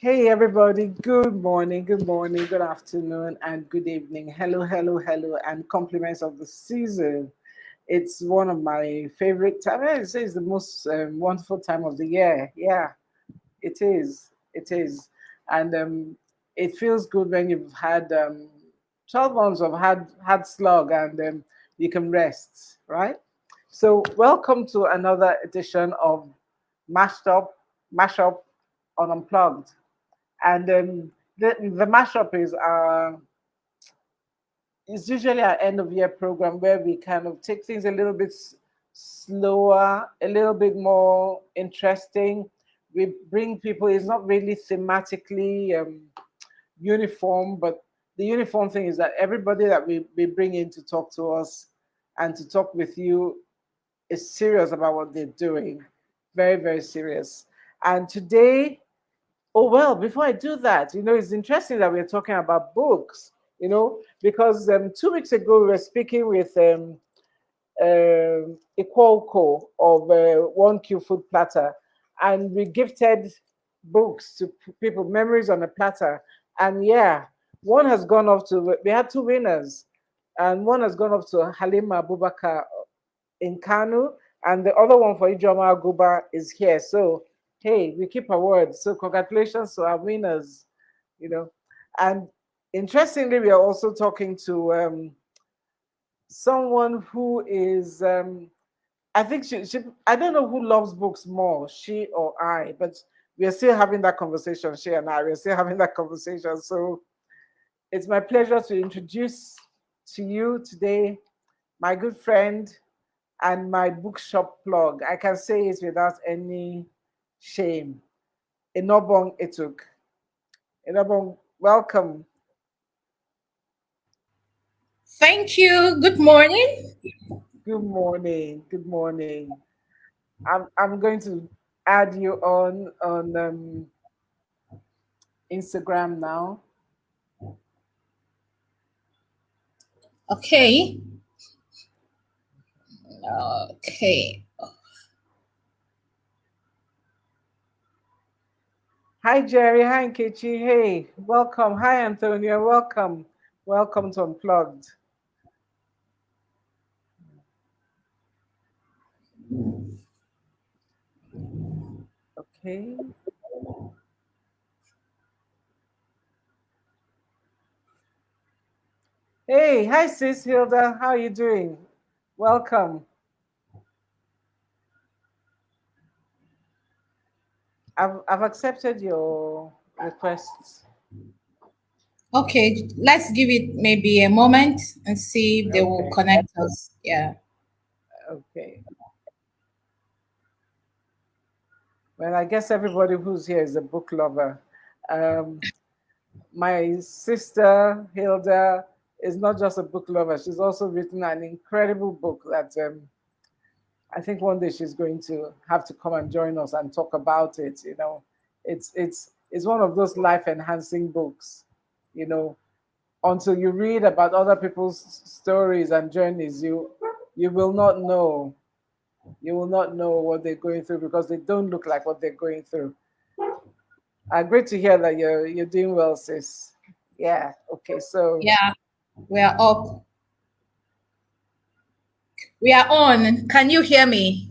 Hey everybody, good morning, good afternoon, and good evening. Hello, hello, hello, and compliments of the season. It's one of my favorite time. I say it's the most wonderful time of the year. Yeah, it is. It is. And it feels good when you've had 12 months of hard slug and you can rest, right? So welcome to another edition of Mashed Up, Mashup on Unplugged. And the mashup is usually our end of year program where we kind of take things a little bit slower, a little bit more interesting. We bring people. It's not really thematically uniform, but the uniform thing is that everybody that we bring in to talk to us and to talk with you is serious about what they're doing. Very, very serious. And today, oh, well, before I do that, it's interesting that we're talking about books, because 2 weeks ago we were speaking with Equalco of 1Q Food Platter, and we gifted books to people, memories on a platter. And yeah, one has gone off to, we had two winners, and one has gone off to Halima Abubakar in Kanu, and the other one for Ijoma Guba is here. So, hey, we keep our word. So, congratulations to our winners, you know. And interestingly, we are also talking to someone who is, I think I don't know who loves books more, she or I, but we are still having that conversation, she and I, we're still having that conversation. So, it's my pleasure to introduce to you today my good friend and my bookshop plug. I can say it without any shame. Enobong Etuk. Enobong, welcome. Thank you. Good morning. Good morning. Good morning. I'm going to add you on Instagram now. Okay. Okay. Hi Jerry. Hi Nkechi. Hey, welcome. Hi Antonia. Welcome. Welcome to Unplugged. Okay. Hey, hi sis Hilda. How are you doing? Welcome. I've accepted your requests. Okay. Let's give it maybe a moment and see if they will Okay, connect us. Yeah. okay. Well, I guess everybody who's here is a book lover. Um, my sister Hilda is not just a book lover; she's also written an incredible book that I think one day she's going to have to come and join us and talk about it. It's one of those life enhancing books. You know, until you read about other people's stories and journeys, you will not know. You will not know what they're going through because they don't look like what they're going through. Great to hear that you're doing well, sis. Yeah. Okay. So Yeah. We are up. We are on. Can you hear me?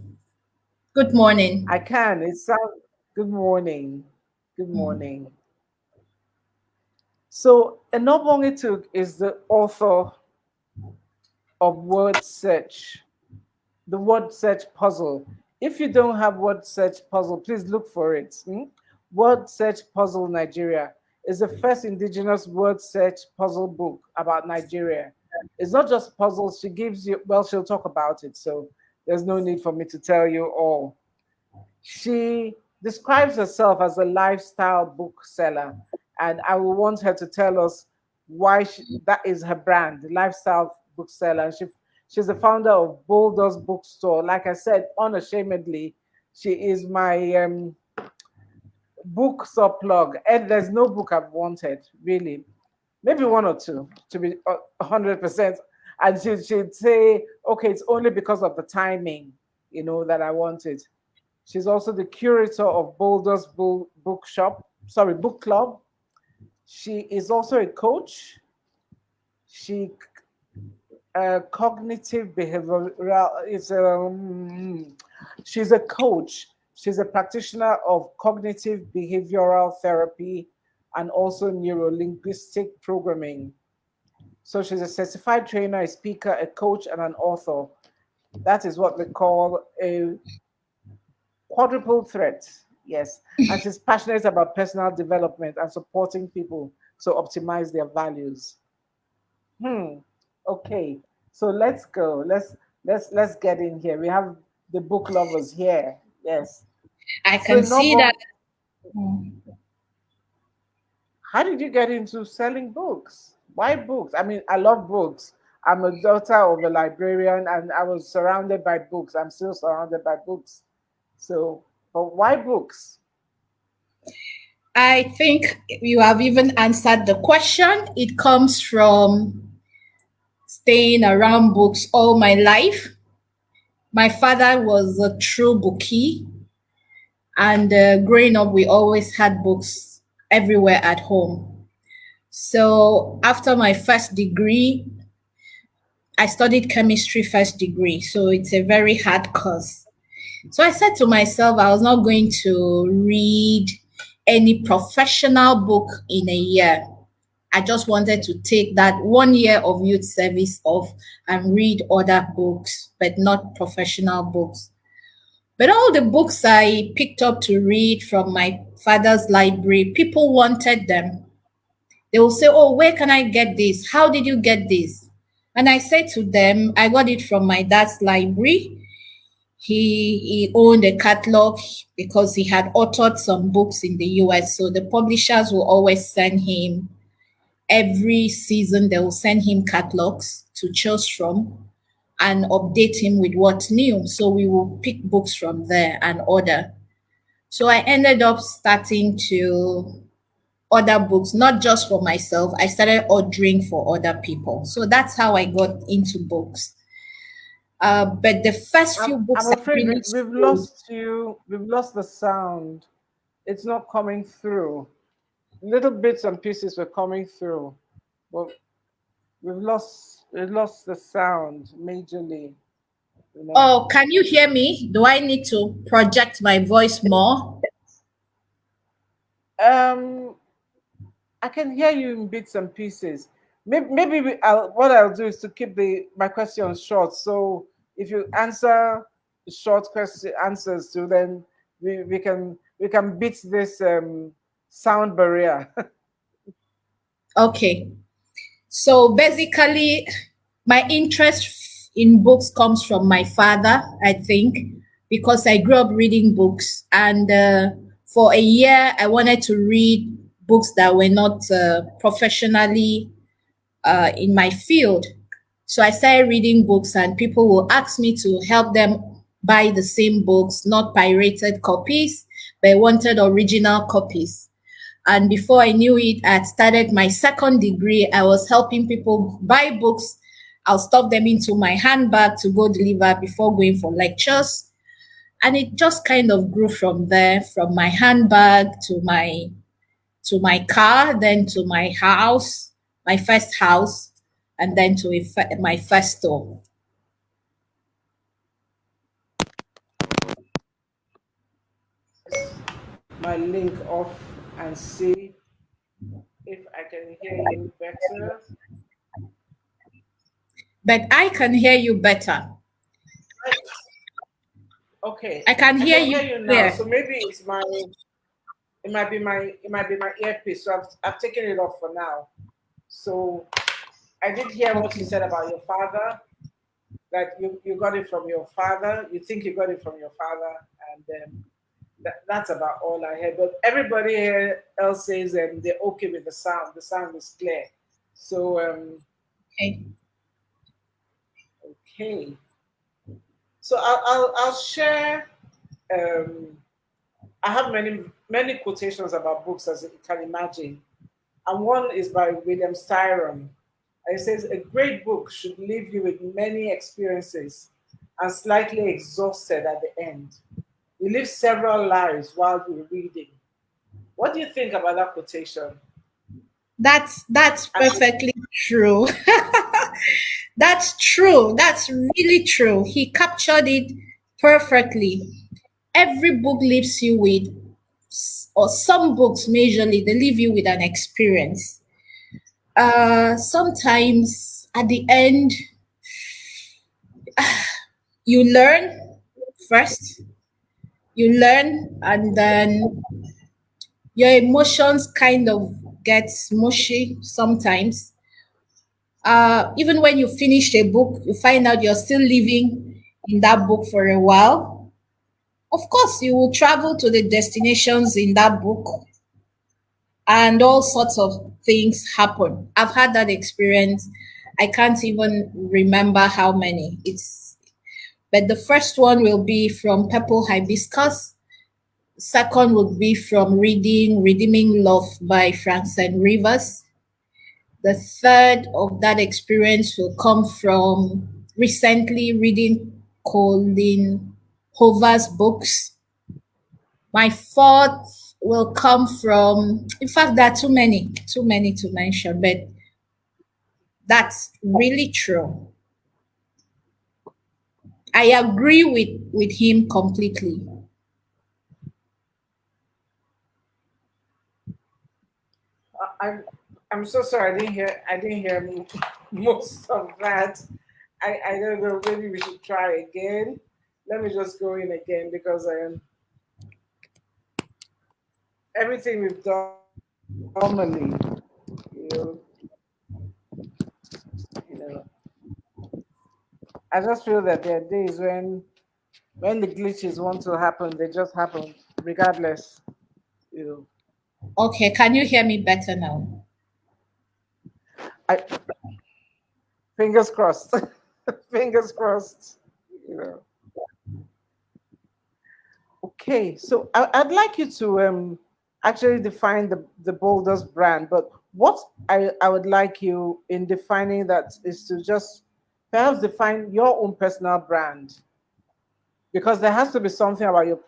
Good morning. I can. It sounds. Good morning. Good morning. So Enobong Etuk is the author of Word Search, the Word Search Puzzle. If you don't have Word Search Puzzle, please look for it. Word Search Puzzle Nigeria is the first indigenous word search puzzle book about Nigeria. It's not just puzzles, she gives you, well, she'll talk about it, so there's no need for me to tell you all. She describes herself as a lifestyle bookseller, and I will want her to tell us why that is her brand, lifestyle bookseller. And she's the founder of Boldoz Bookstore. Like I said, unashamedly, she is my book sub plug. And there's no book I've wanted, really. Maybe one or two, to be 100%. And she'd say, okay, it's only because of the timing, that I wanted. She's also the curator of Boulder's Bookshop. book club. She is also a coach. She cognitive behavioral is she's a coach. She's a practitioner of cognitive behavioral therapy and also neuro-linguistic programming. So she's a certified trainer, a speaker, a coach, and an author. That is what they call a quadruple threat. Yes. And she's passionate about personal development and supporting people to optimize their values. Hmm. Okay. So let's go. Let's get in here. We have the book lovers here. Yes. I So can see that. Nobong, how did you get into selling books? Why books? I mean, I love books. I'm a daughter of a librarian and I was surrounded by books. I'm still surrounded by books. So, but why books? I think you have even answered the question. It comes from staying around books all my life. My father was a true bookie, and growing up, we always had books everywhere at home. So after my first degree, I studied chemistry first degree. So it's a very hard course. So I said to myself, I was not going to read any professional book in a year. I just wanted to take that 1 year of youth service off and read other books, but not professional books. But all the books I picked up to read from my father's library, people wanted them. They will say, "Oh, where can I get this? How did you get this?" And I said to them, "I got it from my dad's library. He owned a catalog because he had authored some books in the US. So the publishers will always send him every season, they will send him catalogs to choose from and update him with what's new. So we will pick books from there and order. So I ended up starting to order books, not just for myself. I started ordering for other people. So that's how I got into books. But the first few I'm books I afraid really we've sold. lost you. We've lost the sound. It's not coming through. Little bits and pieces were coming through, but we've lost the sound majorly. You know. Oh, can you hear me? Do I need to project my voice more? Um, I can hear you in bits and pieces. Maybe what I'll do is to keep my questions short. So if you answer the short question answers to, then we can beat this sound barrier. Okay. So basically, my interest in books comes from my father, I think, because I grew up reading books. And for a year, I wanted to read books that were not professionally in my field. So I started reading books, and people will ask me to help them buy the same books, not pirated copies, but wanted original copies. And before I knew it, I had started my second degree. I was helping people buy books. I'll stuff them into my handbag to go deliver before going for lectures. And it just kind of grew from there, from my handbag to my car, then to my house, my first house, and then to my first store. My link off and see if I can hear you better. But I can hear you better. Okay, I can I hear can you hear you now. clear. So maybe it might be my earpiece. So I've taken it off for now. So I did hear what you Okay. said about your father. That you got it from your father. You think you got it from your father, and that's about all I heard. But everybody here else says they're okay with the sound. The sound is clear. So Okay. okay. So I'll share. Um, I have many quotations about books, as you can imagine, and one is by William Styron. And it says, "A great book should leave you with many experiences and slightly exhausted at the end. You live several lives while you're reading. What do you think about that quotation? That's I mean, perfectly true. That's true. That's really true. He captured it perfectly. Every book leaves you with, or some books majorly, they leave you with an experience. Sometimes at the end, you learn first, you learn, and then your emotions kind of get mushy sometimes. Even when you finish a book, you find out you're still living in that book for a while. Of course, you will travel to the destinations in that book, and all sorts of things happen. I've had that experience. I can't even remember how many. But the first one will be from Purple Hibiscus. Second would be from reading Redeeming Love by Francine Rivers. The third of that experience will come from recently reading Colin Hoover's books. My fourth will come from, in fact, there are too many to mention, but that's really true. I agree with him completely. I'm I'm so sorry. I didn't hear most of that. I don't know. Maybe we should try again. Let me just go in again because everything we've done normally, you know, you know, I just feel that there are days when the glitches want to happen, they just happen regardless. You know, Okay, can you hear me better now? I fingers crossed, fingers crossed. You know. Okay, so I'd like you to actually define the Boldoz brand, but what I would like you in defining that is to just perhaps define your own personal brand, because there has to be something about your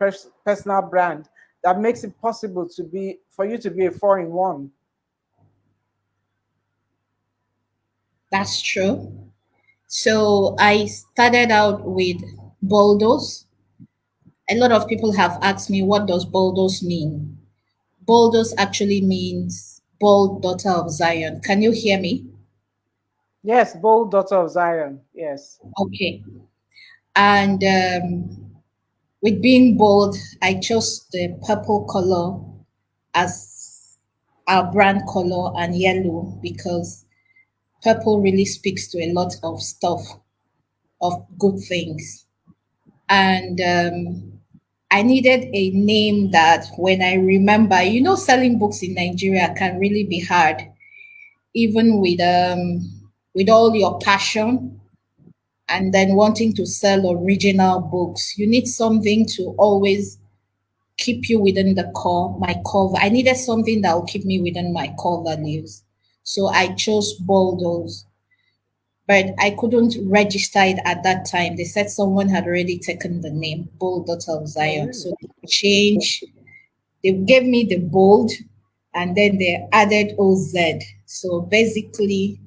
personal brand that makes it possible to be for you to be a four in one. That's true. So I started out with Boldoz. A lot of people have asked me, what does Boldoz mean? Boldoz actually means bold daughter of Zion. Can you hear me? Yes, bold daughter of Zion. Yes. Okay. And with being bold, I chose the purple color as our brand color and yellow because purple really speaks to a lot of stuff, of good things. And I needed a name that when I remember, selling books in Nigeria can really be hard, even with all your passion and then wanting to sell original books. You need something to always keep you within my core. I needed something that will keep me within my core values. So I chose Boldoz, but I couldn't register it at that time. They said someone had already taken the name Bold Daughter of Oh, Zion. really? So they gave me the bold and then they added OZ. So basically,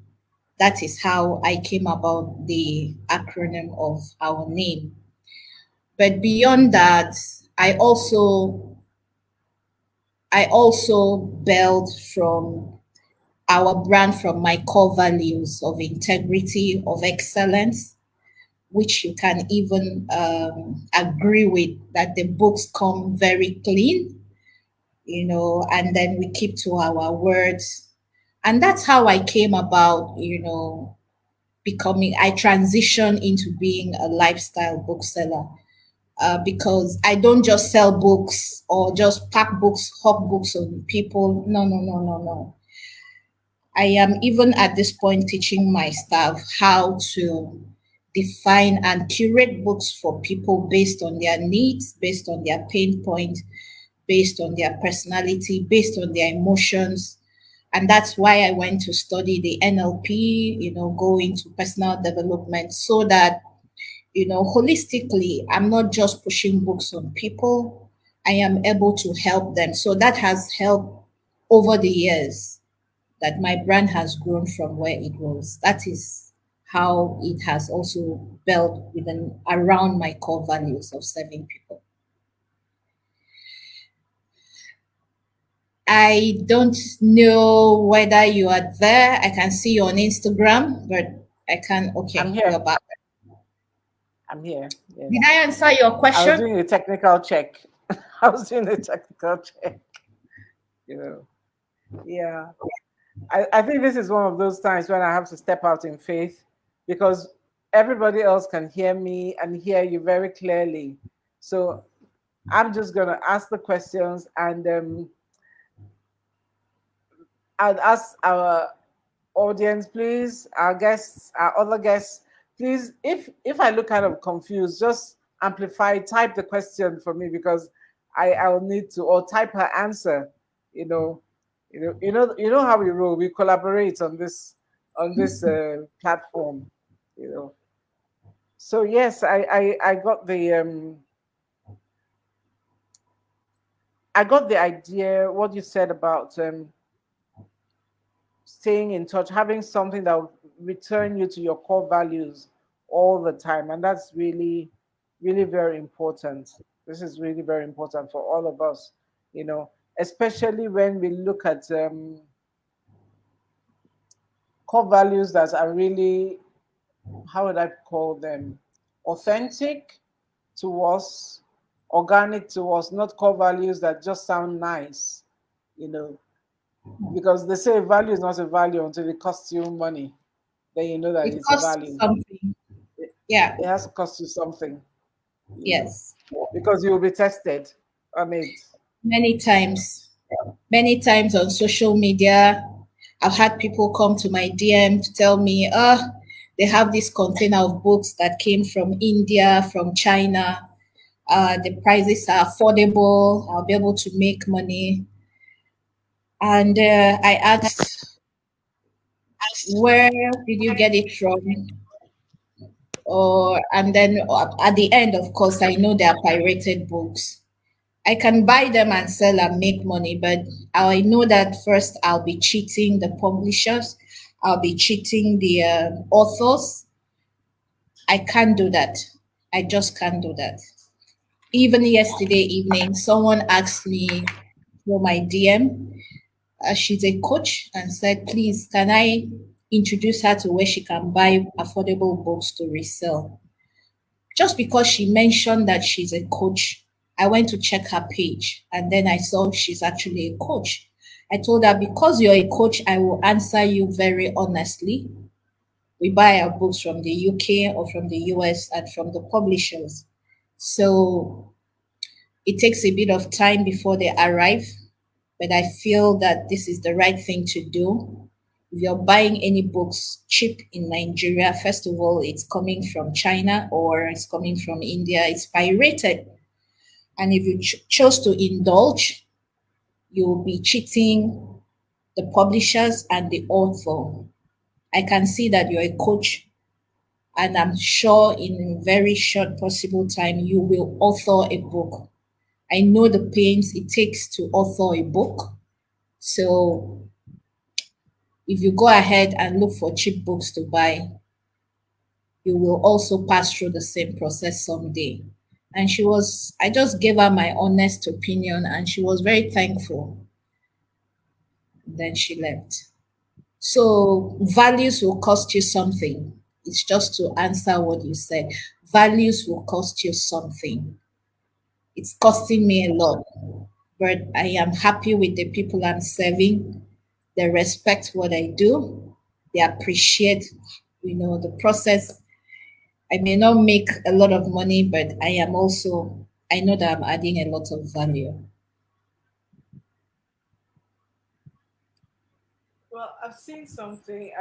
that is how I came about the acronym of our name. But beyond that, I also I also built from our brand from my core values of integrity, of excellence, which you can even agree with that the books come very clean, and then we keep to our words. And that's how I came about, I transitioned into being a lifestyle bookseller. Because I don't just sell books or just pack books, hawk books on people. No, no, no, no, no. I am even at this point teaching my staff how to define and curate books for people based on their needs, based on their pain point, based on their personality, based on their emotions. And that's why I went to study the NLP, go into personal development so that, holistically, I'm not just pushing books on people. I am able to help them. So that has helped over the years that my brand has grown from where it was. That is how it has also built within around my core values of serving people. I don't know whether you are there. I can see you on Instagram, but I can't. I'm Okay, you're here. back. I'm here. Did Yes. I answer your I was question? doing a technical check. I was doing a technical check. You know. Yeah. I think this is one of those times when I have to step out in faith because everybody else can hear me and hear you very clearly. So I'm just gonna ask the questions and I'd ask our audience, please, our guests, our other guests, please, if I look kind of confused, just amplify, type the question for me because I'll need to, or type her answer. You know, you know how we roll. We collaborate on this platform. You know, so yes, I got I got the idea what you said about staying in touch, having something that will return you to your core values all the time. And that's really, really very important. This is really very important for all of us, you know, especially when we look at core values that are really, how would I call them, authentic to us, organic to us, not core values that just sound nice, you know, because they say value is not a value until it costs you money, then you know that It it's a costs value. something. It, Yeah. it has to cost you something, you know, Yes. because you will be tested on it. Many times. Many times on social media, I've had people come to my DM to tell me, they have this container of books that came from India, from China. The prices are affordable. I'll be able to make money. And I asked, where did you get it from? Or and then at the end, of course, I know they are pirated books. I can buy them and sell and make money, but I know that first I'll be cheating the publishers, I'll be cheating the authors. I can't do that. I just can't do that. Even yesterday evening, someone asked me for my DM. She's a coach and said, please, can I introduce her to where she can buy affordable books to resell? Just because she mentioned that she's a coach, I went to check her page and then I saw she's actually a coach. I told her, because you're a coach, I will answer you very honestly. We buy our books from the UK or from the US and from the publishers. So it takes a bit of time before they arrive, but I feel that this is the right thing to do. If you're buying any books cheap in Nigeria, first of all, it's coming from China or it's coming from India, it's pirated. And if you chose to indulge, you'll be cheating the publishers and the author. I can see that you're a coach, and I'm sure in a very short possible time you will author a book. I know the pains it takes to author a book. So if you go ahead and look for cheap books to buy, you will also pass through the same process someday. And I just gave her my honest opinion, and she was very thankful. Then she left. So, values will cost you something. It's just to answer what you said. Values will cost you something. It's costing me a lot, but I am happy with the people I'm serving. They respect what I do. They appreciate, the process. I may not make a lot of money, but I know that I'm adding a lot of value. Well, I've seen something,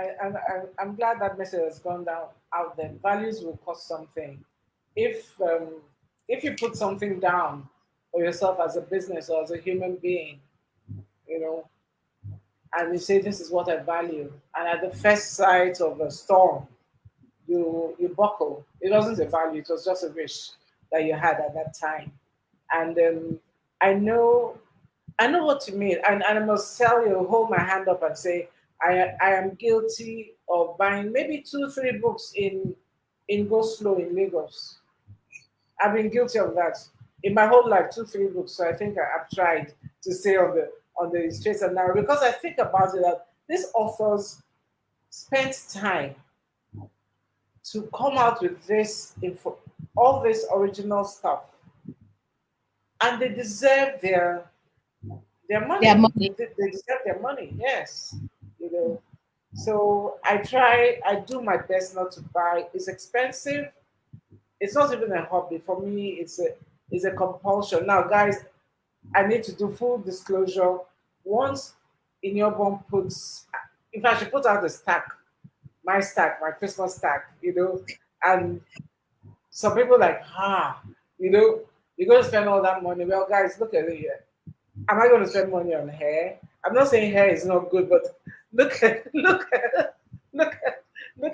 I'm glad that message has gone down out there. Values will cost something. If if you put something down for yourself as a business or as a human being, you know, and you say this is what I value, and at the first sight of a storm, you buckle. It wasn't a value; it was just a wish that you had at that time, and I know I know what you mean, and I must tell you, hold my hand up and say, I am guilty of buying maybe two, three books in go slow in Lagos. I've been guilty of that in my whole life, two, three books. So I think I've tried to stay on the straight and narrow because I think about it that these authors spent time to come out with this info, all this original stuff, and they deserve their Their money. money. They deserve their money. Yes, you know. So I try. I do my best not to buy. It's expensive. It's not even a hobby for me. It's a compulsion. Now, guys, I need to do full disclosure. Once Enobong puts, in fact, she put out a stack, my Christmas stack, and some people like, you know, you're going to spend all that money. Well, guys, look at it here. Am I going to spend money on hair? I'm not saying hair is not good, but look at look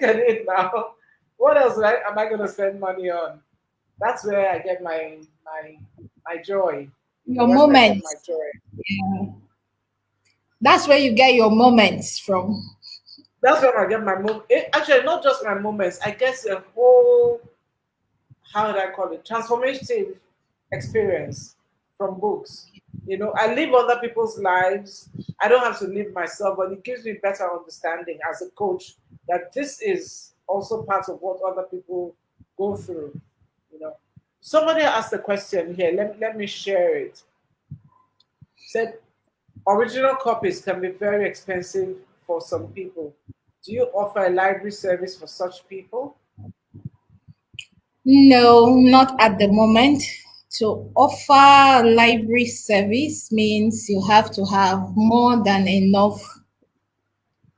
at it now. What else am I going to spend money on? That's where I get my joy. Your That's where I get my moments. joy. That's where you get your moments from. That's where I get my actually, not just my moments. I guess a whole, how would I call it, transformative experience from books. I live other people's lives. I don't have to live myself, but it gives me better understanding as a coach that this is also part of what other people go through. You know, somebody asked a question here. Let me share it. Said original copies can be very expensive for some people. Do you offer a library service for such people? No, not at the moment. To offer library service means you have to have more than enough.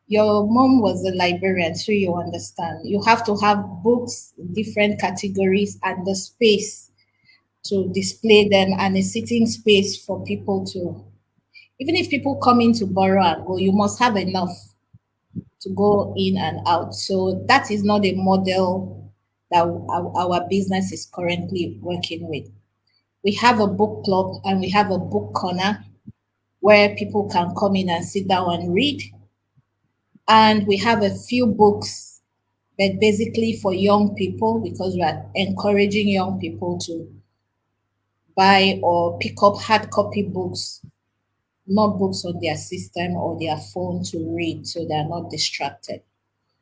Your mom was a librarian, so you understand. You have to have books, different categories, and the space to display them, and a sitting space for people to. Even if people come in to borrow and go, you must have enough to go in and out. So that is not a model that our business is currently working with. We have a book club and we have a book corner where people can come in and sit down and read. And we have a few books, but basically for young people because we are encouraging young people to buy or pick up hard copy books, not books on their system or their phone to read so they're not distracted.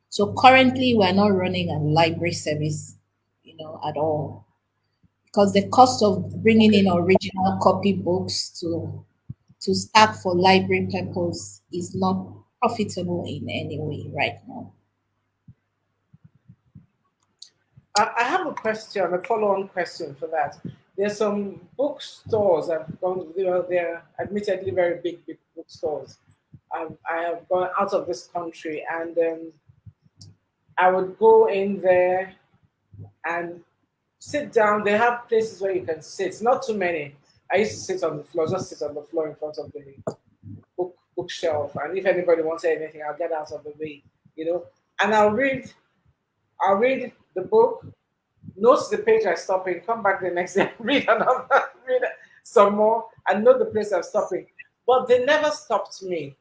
So currently, we're not running a library service, at all, because the cost of bringing Okay. in original copy books to start for library purpose is not profitable in any way right now. I have a question, a follow-on question for that. There's some bookstores I've gone to, they're admittedly very big bookstores. I have gone out of this country, and I would go in there and sit down. They have places where you can sit, not too many. I used to sit on the floor, just sit on the floor in front of the bookshelf, and if anybody wants anything, I'll get out of the way, and I'll read the book, notes the page I stop in, come back the next day, read another, read some more, and note the place I'm stopping. But they never stopped me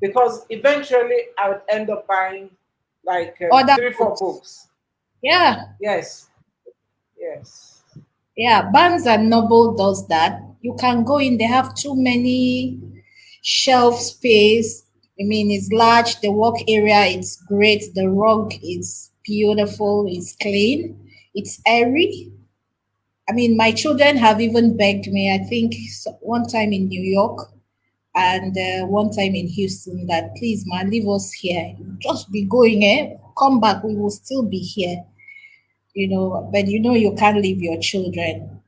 because eventually I would end up buying like Other three, four books, books. yeah, Yes, yes. yeah. Barnes and Noble does that. You can go in; they have too many shelf space. I mean, it's large. The work area is great. The rug is beautiful. It's clean. It's airy. I mean, my children have even begged me. I think one time in New York and one time in Houston that please, man, leave us here. Just be going, eh? Come back. We will still be here. But you can't leave your children.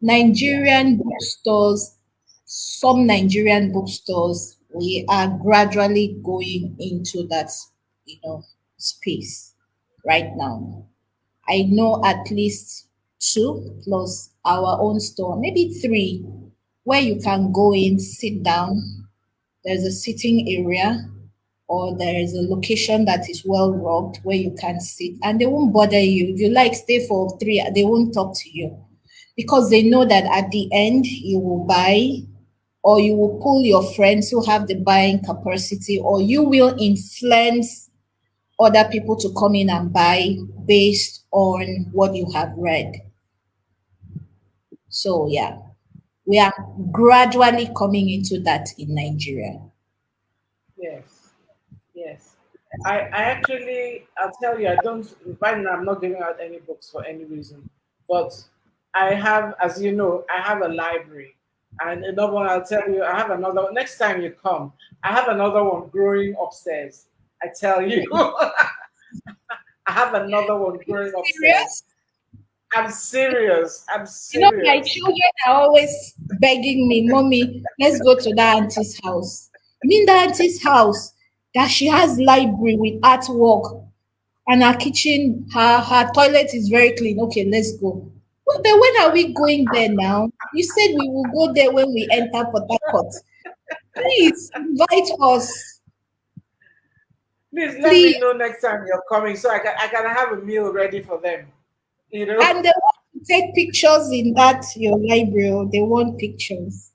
Yeah. Nigerian bookstores, some Nigerian bookstores, we are gradually going into that, space right now. I know at least two plus our own store, maybe three, where you can go in, sit down. There's a sitting area, or there is a location that is well rugged where you can sit, and they won't bother you. If you like, stay for three, they won't talk to you. because they know that at the end you will buy, or you will pull your friends who have the buying capacity, or you will influence other people to come in and buy based on what you have read. So, yeah, we are gradually coming into that in Nigeria. Yes. Yes. I actually, I'll tell you, I don't, right now, I'm not giving out any books for any reason. But I have, as you know, I have a library. And another one, I'll tell you, I have another one. Next time you come, I have another one growing upstairs. I tell you, I have another one growing upstairs. Serious? I'm serious. I'm You know, my serious. children are always begging me, Mommy, let's go to that auntie's house. You mean that auntie's house that she has library with artwork and her kitchen, her toilet is very clean. Okay, let's go. Well, but when are we going there now? You said we will go there when we enter Port Harcourt. Please invite us. Please let me Please. know next time you're coming so I can have a meal ready for them. You know? And they want to take pictures in that your library. Oh, they want pictures.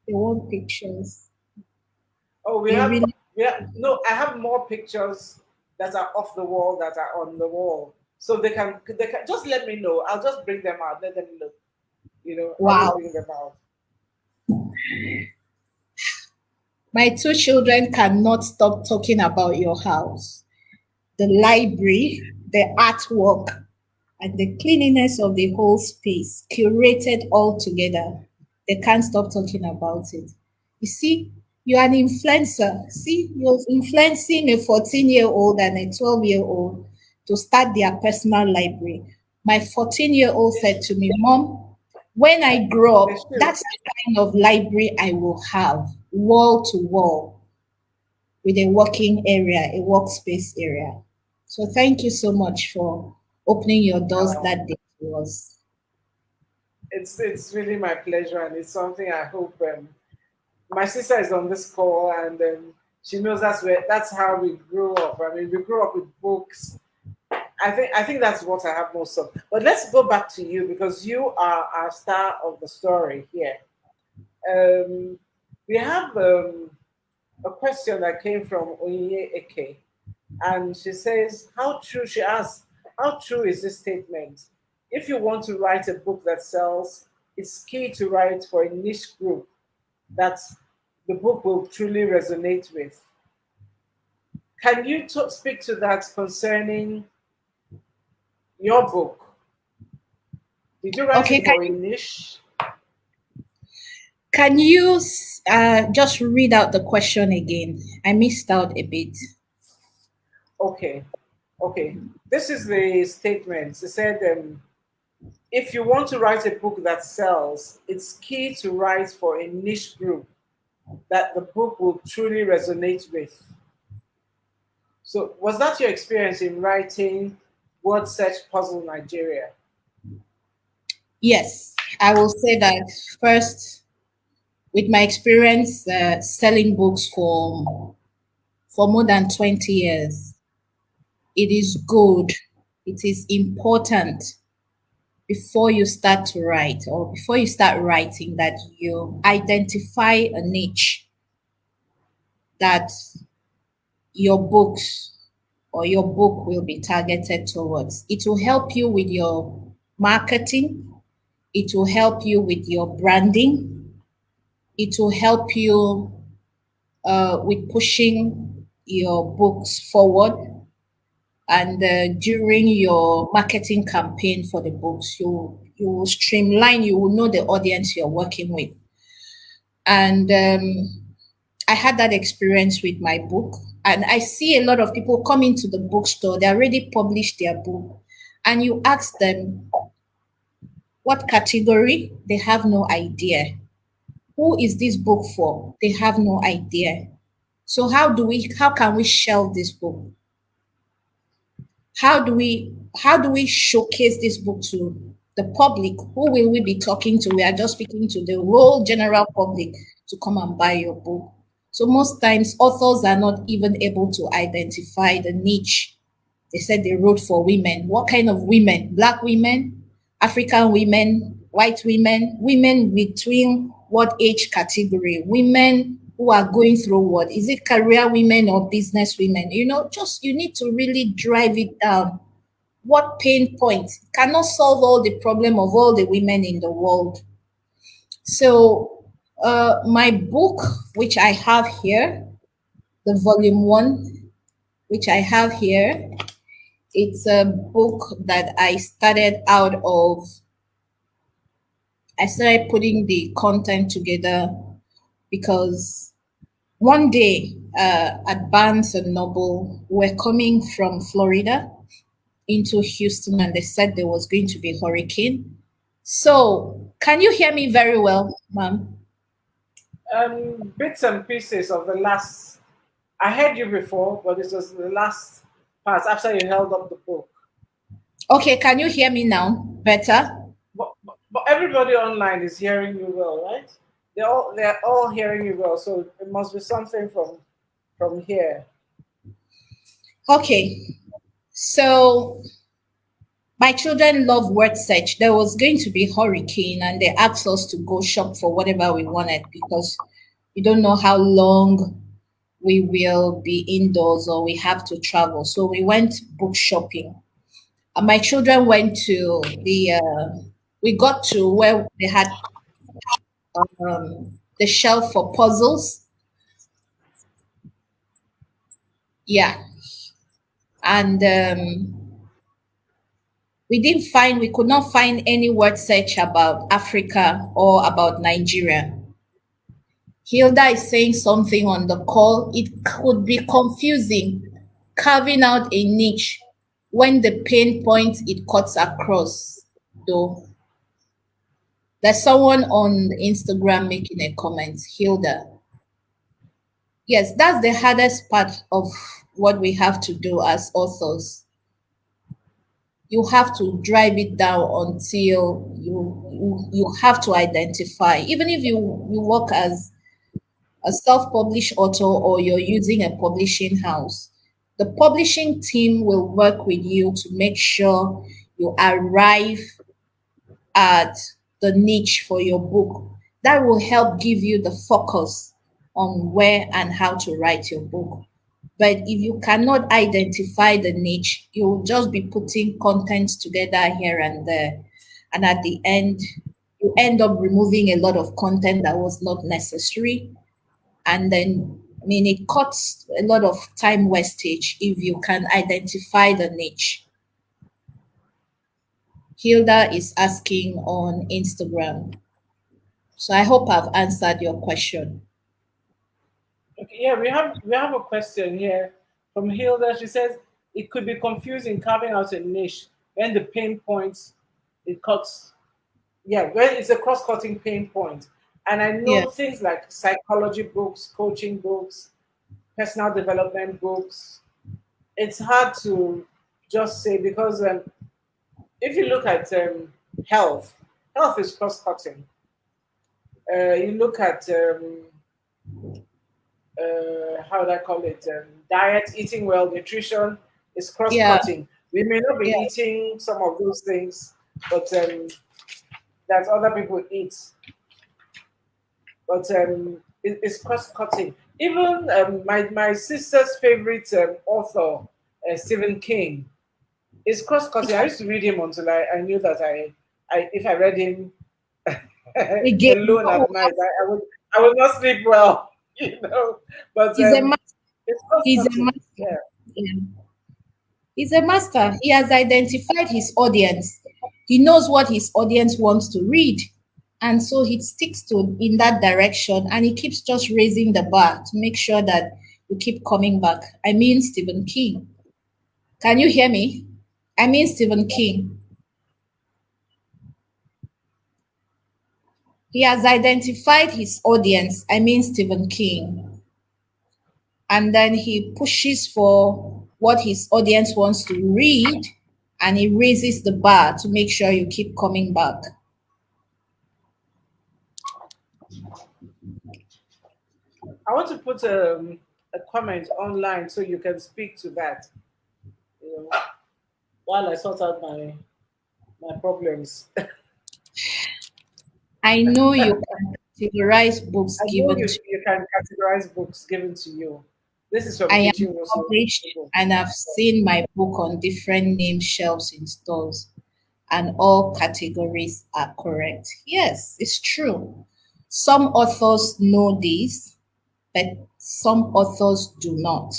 They want pictures. Oh, They really. no, I have more pictures that are off the wall that are on the wall. So they can just let me know. I'll just bring them out, let them look. I'll just Wow. bring them out. My two children cannot stop talking about your house, the library, the artwork, and the cleanliness of the whole space, curated all together. They can't stop talking about it. You see, you're an influencer. See, you're influencing a 14-year-old and a 12-year-old to start their personal library. My 14-year-old They, said to me, Mom, when I grow they up, should. that's the kind of library I will have, wall to wall, with a working area, a workspace area. So thank you so much for opening your doors Um, that day to us. it's really my pleasure, and it's something I hope. My sister is on this call, and she knows that's how we grew up. I mean, we grew up with books. I think that's what I have most of. But let's go back to you because you are our star of the story here. Um, we have a question that came from Onyinye Eke, and she says, "How true?" She asks, "How true is this statement? If you want to write a book that sells, it's key to write for a niche group that the book will truly resonate with." Can you speak to that concerning your book? Did you write Okay, it for a niche? can you just read out the question again? I missed out a bit. Okay, okay. This is the statement. It said, if you want to write a book that sells, it's key to write for a niche group that the book will truly resonate with. So, was that your experience in writing Word Search Puzzle Nigeria? Yes, I will say that first, with my experience selling books for more than 20 years, it is good. It is important before you start to write or before you start writing that you identify a niche that your books or your book will be targeted towards. It will help you with your marketing, it will help you with your branding, it will help you with pushing your books forward. And during your marketing campaign for the books, you will streamline. You will know the audience you're working with. And I had that experience with my book. And I see a lot of people come into the bookstore, they already published their book. And you ask them what category, they have no idea. Who is this book for? They have no idea. So how can we shelve this book? How do we showcase this book to the public? Who will we be talking to? We are just speaking to the whole general public to come and buy your book. So most times authors are not even able to identify the niche. They said they wrote for women. What kind of women? Black women, African women, white women, women between what age category, women who are going through what? Is it career women or business women? Just you need to really drive it down. What pain point cannot solve all the problem of all the women in the world. So, my book, which I have here, the volume one, which I have here, it's a book that I started putting the content together because one day at Barnes and Noble, we're coming from Florida into Houston, and they said there was going to be a hurricane. So, can you hear me very well, ma'am? Bits and pieces of the last. I heard you before, but this was the last part after you held up the book. Okay, can you hear me now? Better? But everybody online is hearing you well, right? They're all hearing you well, so it must be something from here. Okay. So my children love word search. There was going to be hurricane and they asked us to go shop for whatever we wanted because we don't know how long we will be indoors or we have to travel. So we went book shopping. My children went to we got to where they had the shelf for puzzles. Yeah. And we could not find any word search about Africa or about Nigeria. Hilda is saying something on the call. It could be confusing carving out a niche when the pain point it cuts across, though. There's someone on Instagram making a comment, Hilda. Yes, that's the hardest part of what we have to do as authors. You have to drive it down until you have to identify. Even if you work as a self-published author or you're using a publishing house, the publishing team will work with you to make sure you arrive at the niche for your book. That will help give you the focus on where and how to write your book. But if you cannot identify the niche, you'll just be putting content together here and there. And at the end, you end up removing a lot of content that was not necessary. And then, I mean, it cuts a lot of time wastage if you can identify the niche. Hilda is asking on Instagram. So I hope I've answered your question. Okay, yeah, we have a question here from Hilda. She says it could be confusing carving out a niche when the pain points it cuts. Yeah, when it's a cross-cutting pain point. And I Yeah. know things like psychology books, coaching books, personal development books. It's hard to just say because if you look at health, health is cross-cutting. You look at how do I call it? Diet, eating well, nutrition is Yeah. cross-cutting. We may not be Yeah. eating some of those things, but that other people eat. But it's cross-cutting. Even my sister's favorite author, Stephen King, is cross-cutting. I used to read him until I knew that I if I read him Again, alone at night, I would not sleep well, you know. But he's a master. it's He's a cross-cutting. master. Yeah. Yeah. He's a master. He has identified his audience. He knows what his audience wants to read. And so he sticks to in that direction and he keeps just raising the bar to make sure that you keep coming back. I mean Stephen King. Can you hear me? I mean Stephen King. He has identified his audience. I mean Stephen King. And then he pushes for what his audience wants to read and he raises the bar to make sure you keep coming back. I want to put a comment online so you can speak to that. You know, while I sort out my problems. I know you can categorize books I know given to you can categorize books given to you. This is from I am Kitchen Russell. published and I've seen my book on different name shelves in stores, and all categories are correct. Yes, it's true. Some authors know this, but some authors do not.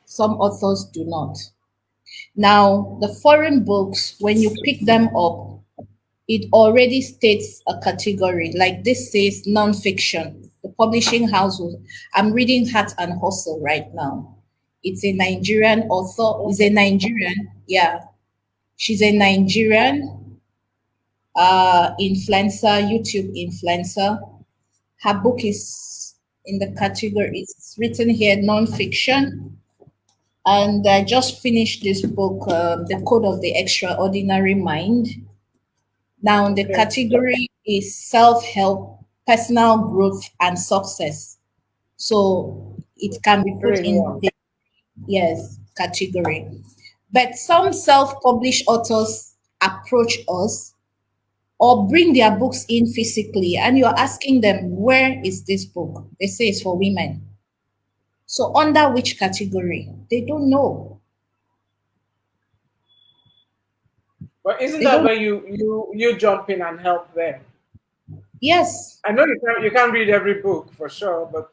Some authors do not. Now, the foreign books, when you pick them up, it already states a category. Like this says nonfiction. The publishing house I'm reading Heart and Hustle right now. It's a Nigerian author. Is a Nigerian. Yeah. She's a Nigerian influencer, YouTube influencer. Her book is in the category, it's written here nonfiction. And I just finished this book, The Code of the Extraordinary Mind. Now, the Okay, category is self help, personal growth, and success. So it can be three put in in one. the yes category. But some self published authors approach us or bring their books in physically, and you're asking them, where is this book? They say it's for women. So, under which category? They don't know. But isn't They that don't, where you jump in and help them? yes. I know you can't read every book for sure, but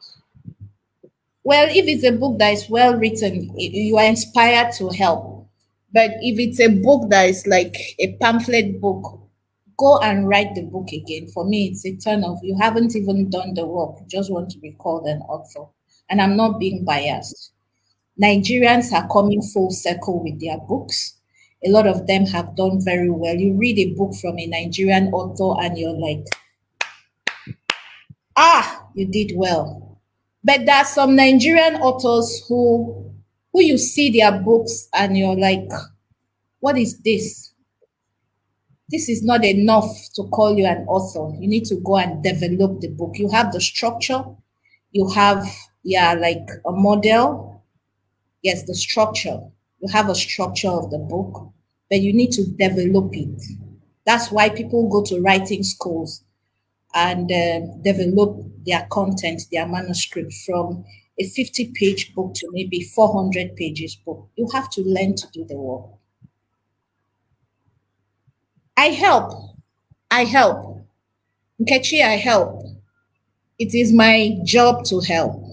Well, if it's a book that is well written, you are inspired to help. But if it's a book that is like a pamphlet book, go and write the book again. For me, it's a turn off. You haven't even done the work. You just want to be called an author. And I'm not being biased. Nigerians are coming full circle with their books. A lot of them have done very well. You read a book from a Nigerian author and you're like, ah, you did well. But there are some Nigerian authors who you see their books and you're like, what is this? This is not enough to call you an author. You need to go and develop the book. You have the structure, you have, yeah, like a model. Yes, the structure. You have a structure of the book, but you need to develop it. That's why people go to writing schools and develop their content, their manuscript from a 50-page book to maybe 400 pages book. You have to learn to do the work. I help. I help. Nkechi, I help. It is my job to help.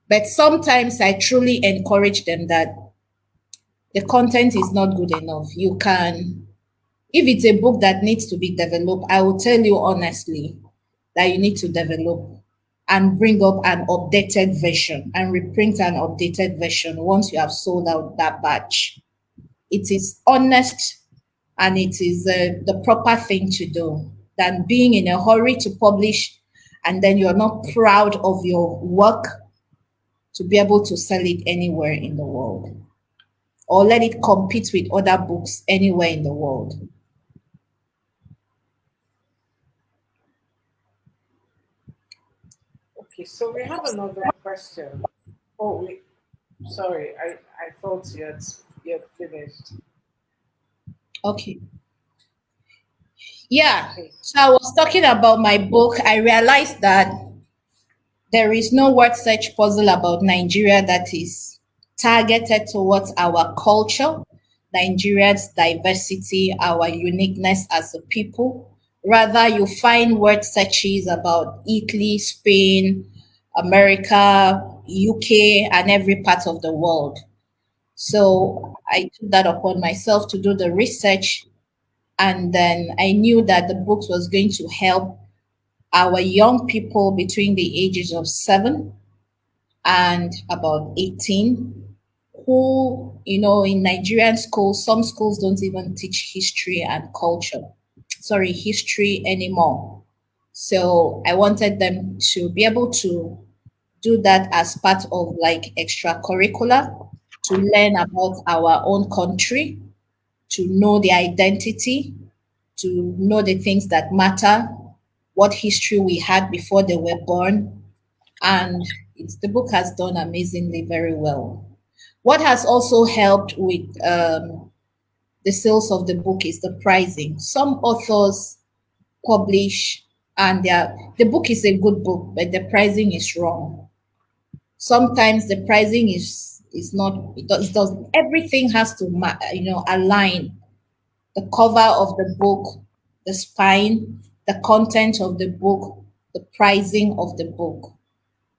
But sometimes I truly encourage them that the content is not good enough. You can, if it's a book that needs to be developed, I will tell you honestly that you need to develop and bring up an updated version and reprint an updated version once you have sold out that batch. It is honest and it is the proper thing to do than being in a hurry to publish and then you're not proud of your work to be able to sell it anywhere in the world or let it compete with other books anywhere in the world. okay. So we have another question. Oh, sorry. I thought you had finished. Okay. Yeah. Okay. So I was talking about my book. I realized that there is no word search puzzle about Nigeria that is targeted towards our culture, Nigeria's diversity, our uniqueness as a people. Rather, you find word searches about Italy, Spain, America, UK, and every part of the world. So I took that upon myself to do the research. And then I knew that the books was going to help our young people between the ages of 7 and about 18 who, in Nigerian schools, some schools don't even teach history and culture, sorry, history anymore. So I wanted them to be able to do that as part of like extracurricular to learn about our own country, to know the identity, to know the things that matter, what history we had before they were born, and the book has done amazingly very well. What has also helped with the sales of the book is the pricing. Some authors publish, and the book is a good book, but the pricing is wrong. Sometimes the pricing is not, it does everything has to align. The cover of the book, the spine, the content of the book, the pricing of the book,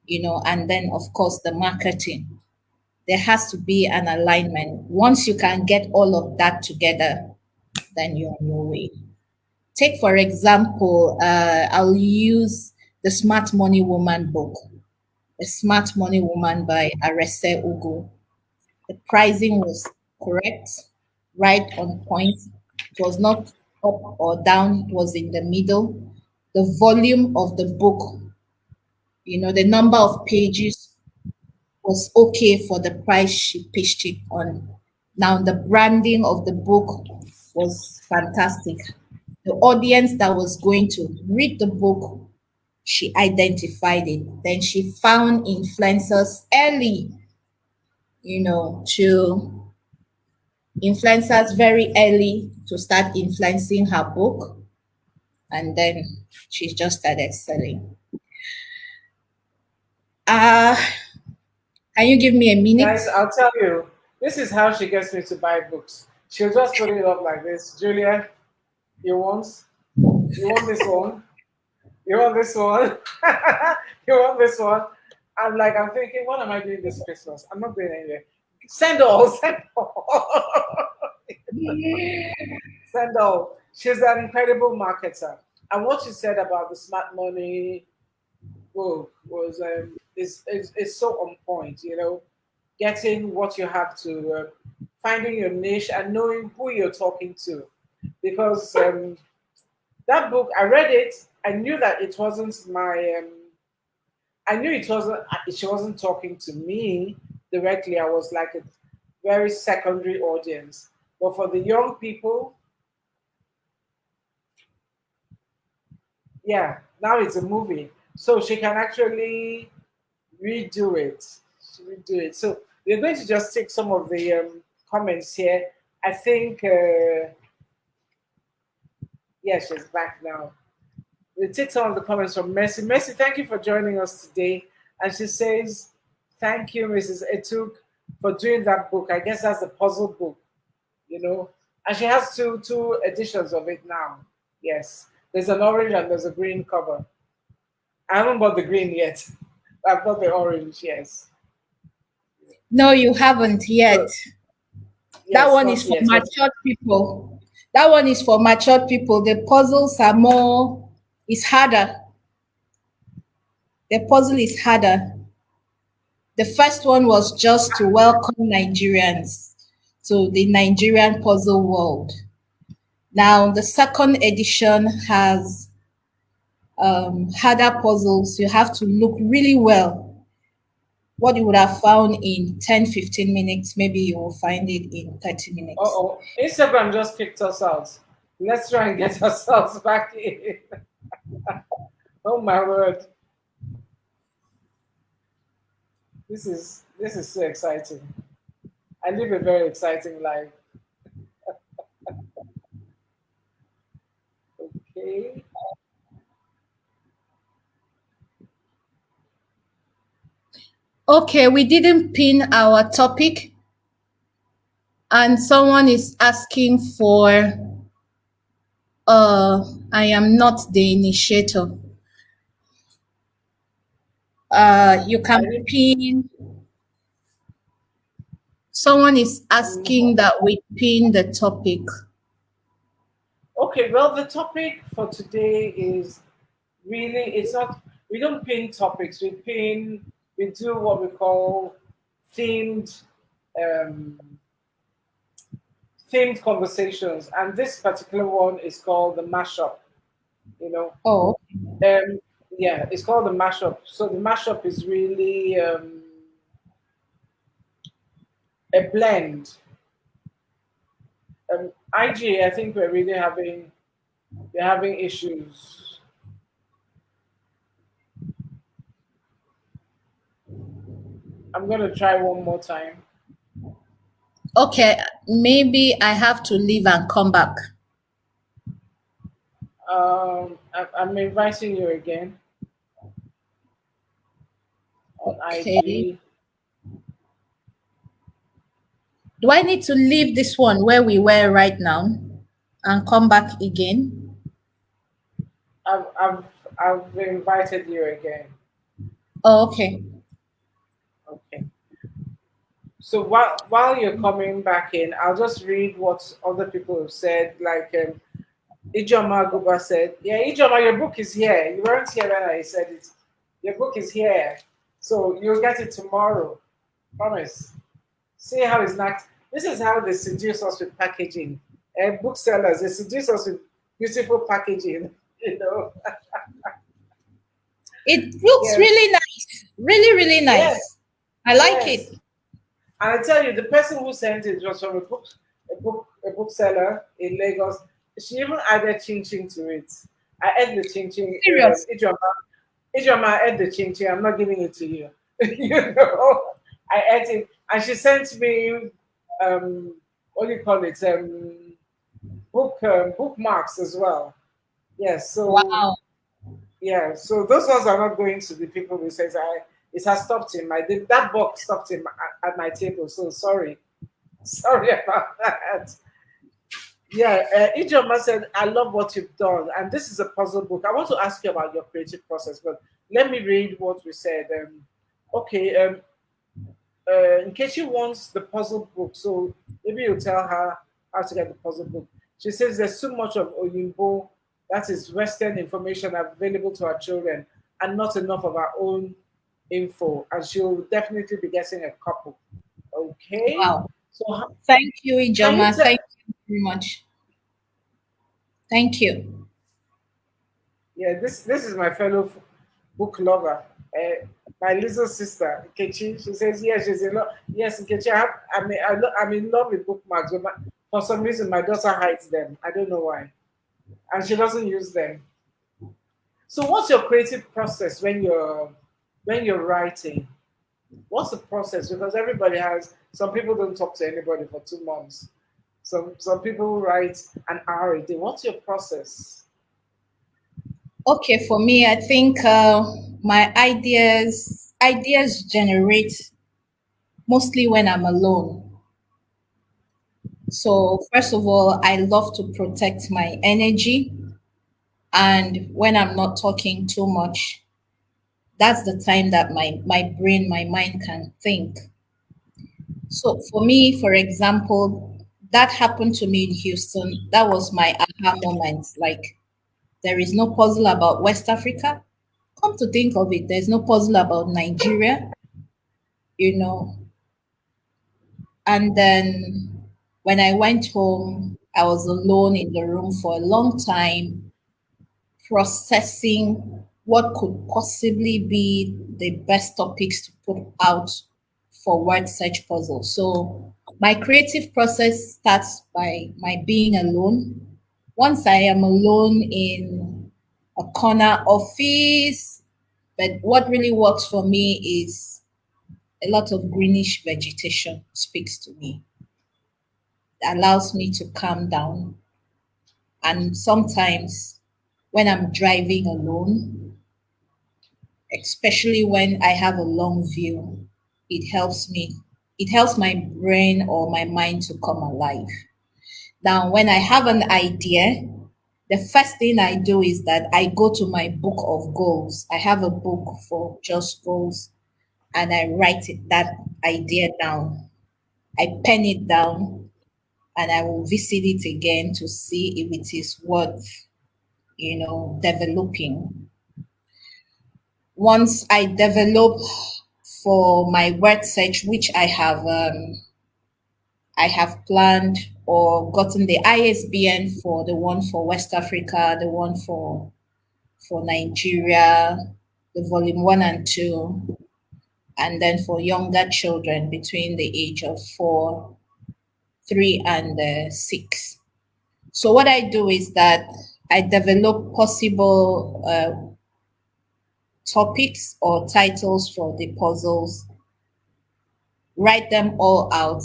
and then of course the marketing. There has to be an alignment. Once you can get all of that together, then you're on your way. Take, for example, I'll use the Smart Money Woman book, The Smart Money Woman by Arese Ugu. The pricing was correct, right on point. It was not up or down, it was in the middle. The volume of the book, the number of pages was okay for the price she pitched it on. Now, the branding of the book was fantastic. The audience that was going to read the book, she identified it. Then she found influencers early, to influencers very early to start influencing her book. And then she just started selling. Uh, can you give me a minute? Guys, I'll tell you, this is how she gets me to buy books. She'll just put it up like this. Julia, you want? You want this one? You want this one? You want this one? I'm thinking, what am I doing this Christmas? I'm not doing anything. Send all, send all. Send all. She's an incredible marketer. And what she said about the smart money book was is so on point, getting what you have to, finding your niche and knowing who you're talking to. Because that book, I read it, I knew that it wasn't I knew it wasn't, she wasn't talking to me directly. I was like a very secondary audience. But for the young people, yeah, now it's a movie. So she can actually redo it. Redo it. So we're going to just take some of the comments here. I think, yeah, she's back now. We'll take some of the comments from Mercy. Mercy, thank you for joining us today. And she says, thank you, Mrs. Etuk, for doing that book. I guess that's a puzzle book, And she has two editions of it now. Yes. There's an orange and there's a green cover. I haven't bought the green yet. I've got the orange, yes. No, you haven't yet. That Yes, one not is for yet. matured people. That one is for matured people. The puzzles are more, it's harder. The puzzle is harder. The first one was just to welcome Nigerians to the Nigerian puzzle world. Now, the second edition has harder puzzles. You have to look really well. What you would have found in 10, 15 minutes, maybe you will find it in 30 minutes. Uh-oh. Instagram just kicked us out. Let's try and get ourselves back in. Oh my word. This is so exciting. I live a very exciting life. Okay. Okay, we didn't pin our topic, and someone is asking for I am not the initiator. You can pin. Someone is asking that we pin the topic. Okay, well, the topic for today is really, it's not, we don't pin topics, we do what we call themed, um, themed conversations. And this particular one is called the mashup, you know. Oh, Yeah, it's called the mashup. So the mashup is really a blend. IG, I think we're having issues. I'm gonna try one more time. okay. Maybe I have to leave and come back. I'm inviting you again on Okay. IG. Do I need to leave this one where we were right now and come back again? I've I've I've invited you again. Oh, okay. Okay. So while you're coming back in, I'll just read what other people have said. Like Ijoma Guba said, "Yeah, Ijoma, your book is here. You weren't here when I said it. Your book is here, so you'll get it tomorrow. Promise." See how it's not. This is how they seduce us with packaging. Booksellers, they seduce us with beautiful packaging. You know. It looks Yes. really nice. Really, really Yes. nice. I like Yes. it. And I tell you, the person who sent it was from a bookseller in Lagos. She even added chin chin to it. I ate the chin chin. Serious. Ijoma, I ate the chin chin. I'm not giving it to you. You know, I ate it, and she sent me what do you call it? Bookmarks as well. Yes. So Wow. yeah. So those ones are not going to the people who says I. It has stopped him. That box stopped him at my table. So sorry. Sorry about that. Yeah, Ijoma said, I love what you've done. And this is a puzzle book. I want to ask you about your creative process, but let me read what we said. Okay, in case she wants the puzzle book, so maybe you tell her how to get the puzzle book. She says there's too much of Oyinbo, that is Western information available to our children, and not enough of our own info. And she'll definitely be getting a couple. Okay, Wow. so Thank you, can you Ijoma. tell? Thank you very much. Thank you. Yeah, this is my fellow book lover. My little sister, Kechi. She says, yes, she's in love. Yes, Kechi, I'm in love with bookmarks, but for some reason, my daughter hides them. I don't know why. And she doesn't use them. So what's your creative process when you're writing? What's the process? Because everybody has, some people don't talk to anybody for 2 months. Some people write an hour a day. What's your process? Okay, for me, I think my ideas generate mostly when I'm alone. So first of all, I love to protect my energy, and when I'm not talking too much, that's the time that my brain, my mind can think. So for me, for example, that happened to me in Houston. That was my aha moment. Like, there is no puzzle about West Africa. Come to think of it, there's no puzzle about Nigeria, you know. And then when I went home, I was alone in the room for a long time, processing what could possibly be the best topics to put out for word search puzzle. So my creative process starts by my being alone. Once I am alone in a corner office, but what really works for me is a lot of greenish vegetation speaks to me, allows me to calm down. And sometimes when I'm driving alone, especially when I have a long view, it helps me. It helps my brain or my mind to come alive. Now, when I have an idea, the first thing I do is that I go to my book of goals. I have a book for just goals, and I write that idea down. I pen it down, and I will visit it again to see if it is worth, developing. Once I develop for my word search, which I have planned or gotten the ISBN for the one for West Africa, the one for Nigeria, the volume one and two, and then for younger children between the age of 4, 3, and 6. So what I do is that I develop possible topics or titles for the puzzles, write them all out,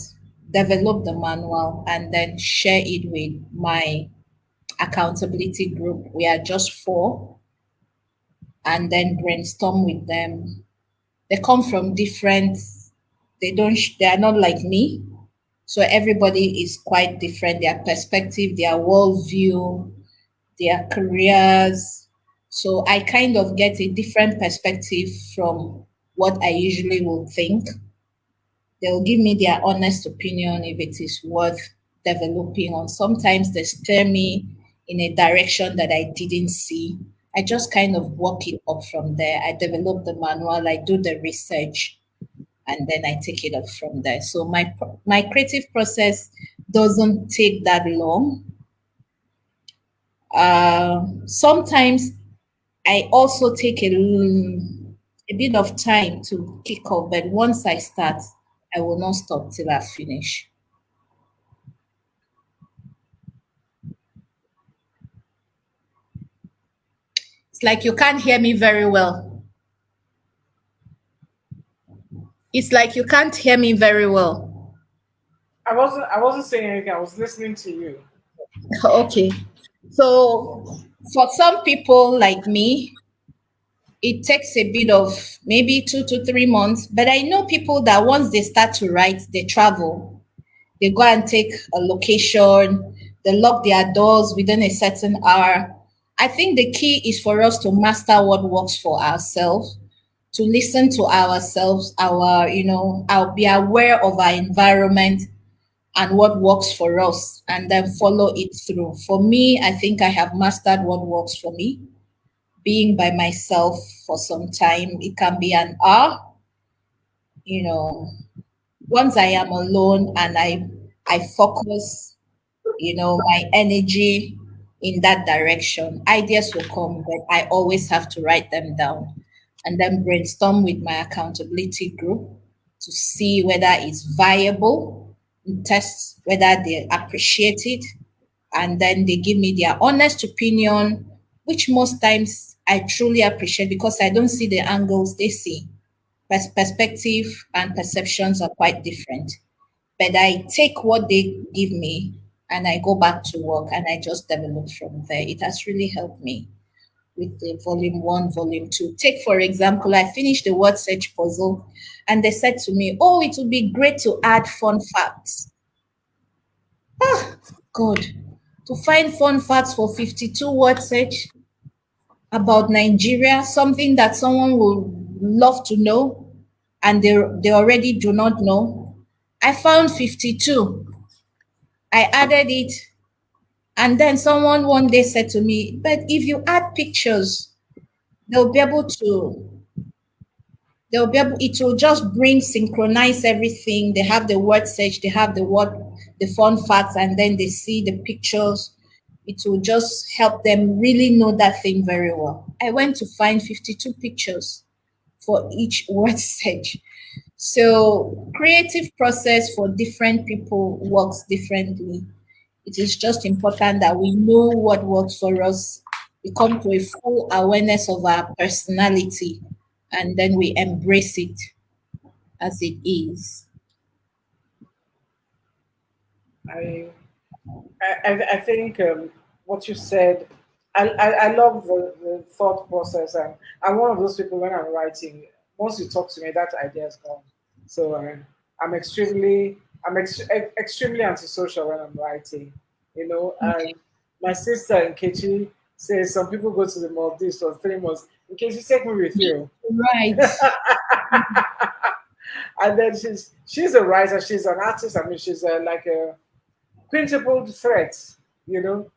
develop the manual, and then share it with my accountability group. We are just four, and then brainstorm with them. They come from different. They don't. They are not like me. So everybody is quite different. Their perspective, their worldview, their careers. So I kind of get a different perspective from what I usually would think. They'll give me their honest opinion if it is worth developing on. Sometimes they steer me in a direction that I didn't see. I just kind of work it up from there. I develop the manual, I do the research, and then I take it up from there. So my creative process doesn't take that long. Sometimes I also take a bit of time to kick off, but once I start, I will not stop till I finish. It's like you can't hear me very well. It's like you can't hear me very well. I wasn't saying anything. I was listening to you. Okay. So for some people like me, it takes a bit of maybe 2 to 3 months. But I know people that once they start to write, they travel. They go and take a location, they lock their doors within a certain hour. I think the key is for us to master what works for ourselves, to listen to ourselves, I'll be aware of our environment and what works for us, and then follow it through. For me, I think I have mastered what works for me. Being by myself for some time, it can be an hour, you know, once I am alone and I focus, my energy in that direction, ideas will come, but I always have to write them down and then brainstorm with my accountability group to see whether it's viable, test whether they appreciate it, and then they give me their honest opinion, which most times I truly appreciate because I don't see the angles they see. Perspective and perceptions are quite different. But I take what they give me and I go back to work and I just develop from there. It has really helped me with the volume one, volume two. Take, for example, I finished the word search puzzle and they said to me, oh, it would be great to add fun facts. God, to find fun facts for 52 word search about Nigeria, something that someone would love to know and they already do not know. I found 52. I added it. And then someone one day said to me, but if you add pictures, they'll be able to, it will just bring, synchronize everything. They have the word search, they have the fun facts, and then they see the pictures. It will just help them really know that thing very well. I went to find 52 pictures for each word search. So creative process for different people works differently. It is just important that we know what works for us. We come to a full awareness of our personality and then we embrace it as it is. I I think what you said, I love the thought process. And I'm one of those people when I'm writing, once you talk to me, that idea is gone. So I'm extremely, extremely antisocial when I'm writing, And my sister in Kechi says some people go to the Maldives for 3 months. In case you take me with you. Right. And then she's a writer, she's an artist. I mean, she's like a principled threat, you know.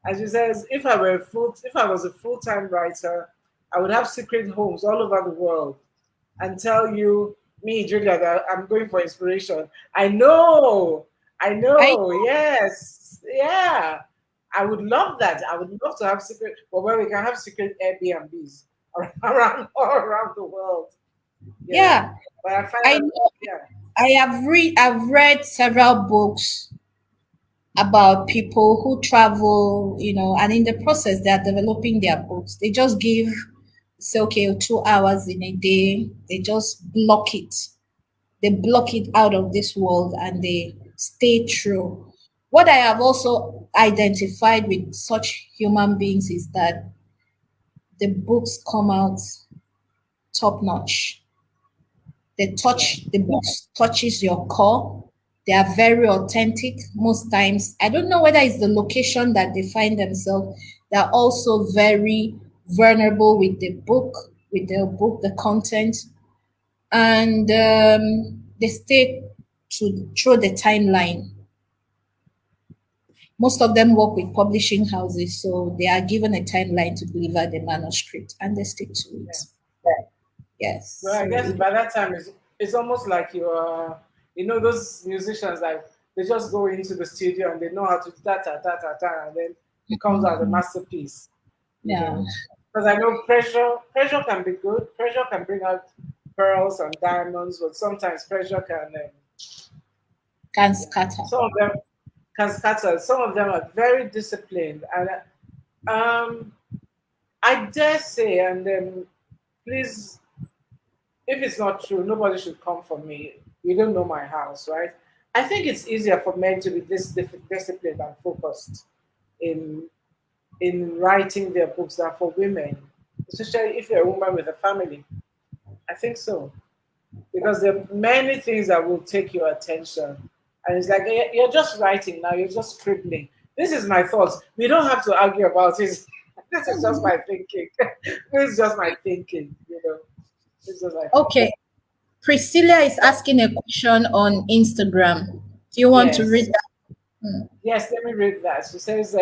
And she says, if I was a full-time writer, I would have secret homes all over the world and tell you, me, Julia, that I'm going for inspiration. I I know, yes, yeah. I would love that. I would love to have secret, but where we can have secret Airbnbs around all around the world. Yeah. yeah, But I find I that, know. yeah. I've read several books about people who travel, and in the process they are developing their books. They just give, say, okay, 2 hours in a day, they just block it. They block it out of this world and they stay true. What I have also identified with such human beings is that the books come out top notch. Yeah. The books touches your core. They are very authentic most times. I don't know whether it's the location that they find themselves. They're also very vulnerable with the book, the content, and they stay through the timeline. Most of them work with publishing houses, so they are given a timeline to deliver the manuscript, and they stick to it. Yeah. Yes. Well, I So guess it, by that time it's almost like you are, those musicians like they just go into the studio and they know how to ta ta ta ta ta, and then it comes out a masterpiece. You yeah, know, because I know pressure can be good. Pressure can bring out pearls and diamonds, but sometimes pressure can, can yeah. scatter. Some of them can scatter. Some of them are very disciplined, and um, I dare say, and please, if it's not true, nobody should come for me. You don't know my house, right? I think it's easier for men to be this disciplined and focused in writing their books than for women, especially if you're a woman with a family. I think so, because there are many things that will take your attention, and it's like you're just writing now. You're just scribbling. This is my thoughts. We don't have to argue about it. This is just my thinking. This is just my thinking. This is just my thinking. Okay. Priscilla is asking a question on Instagram. Do you want to read Yes. that? Hmm. Yes, let me read that. She says,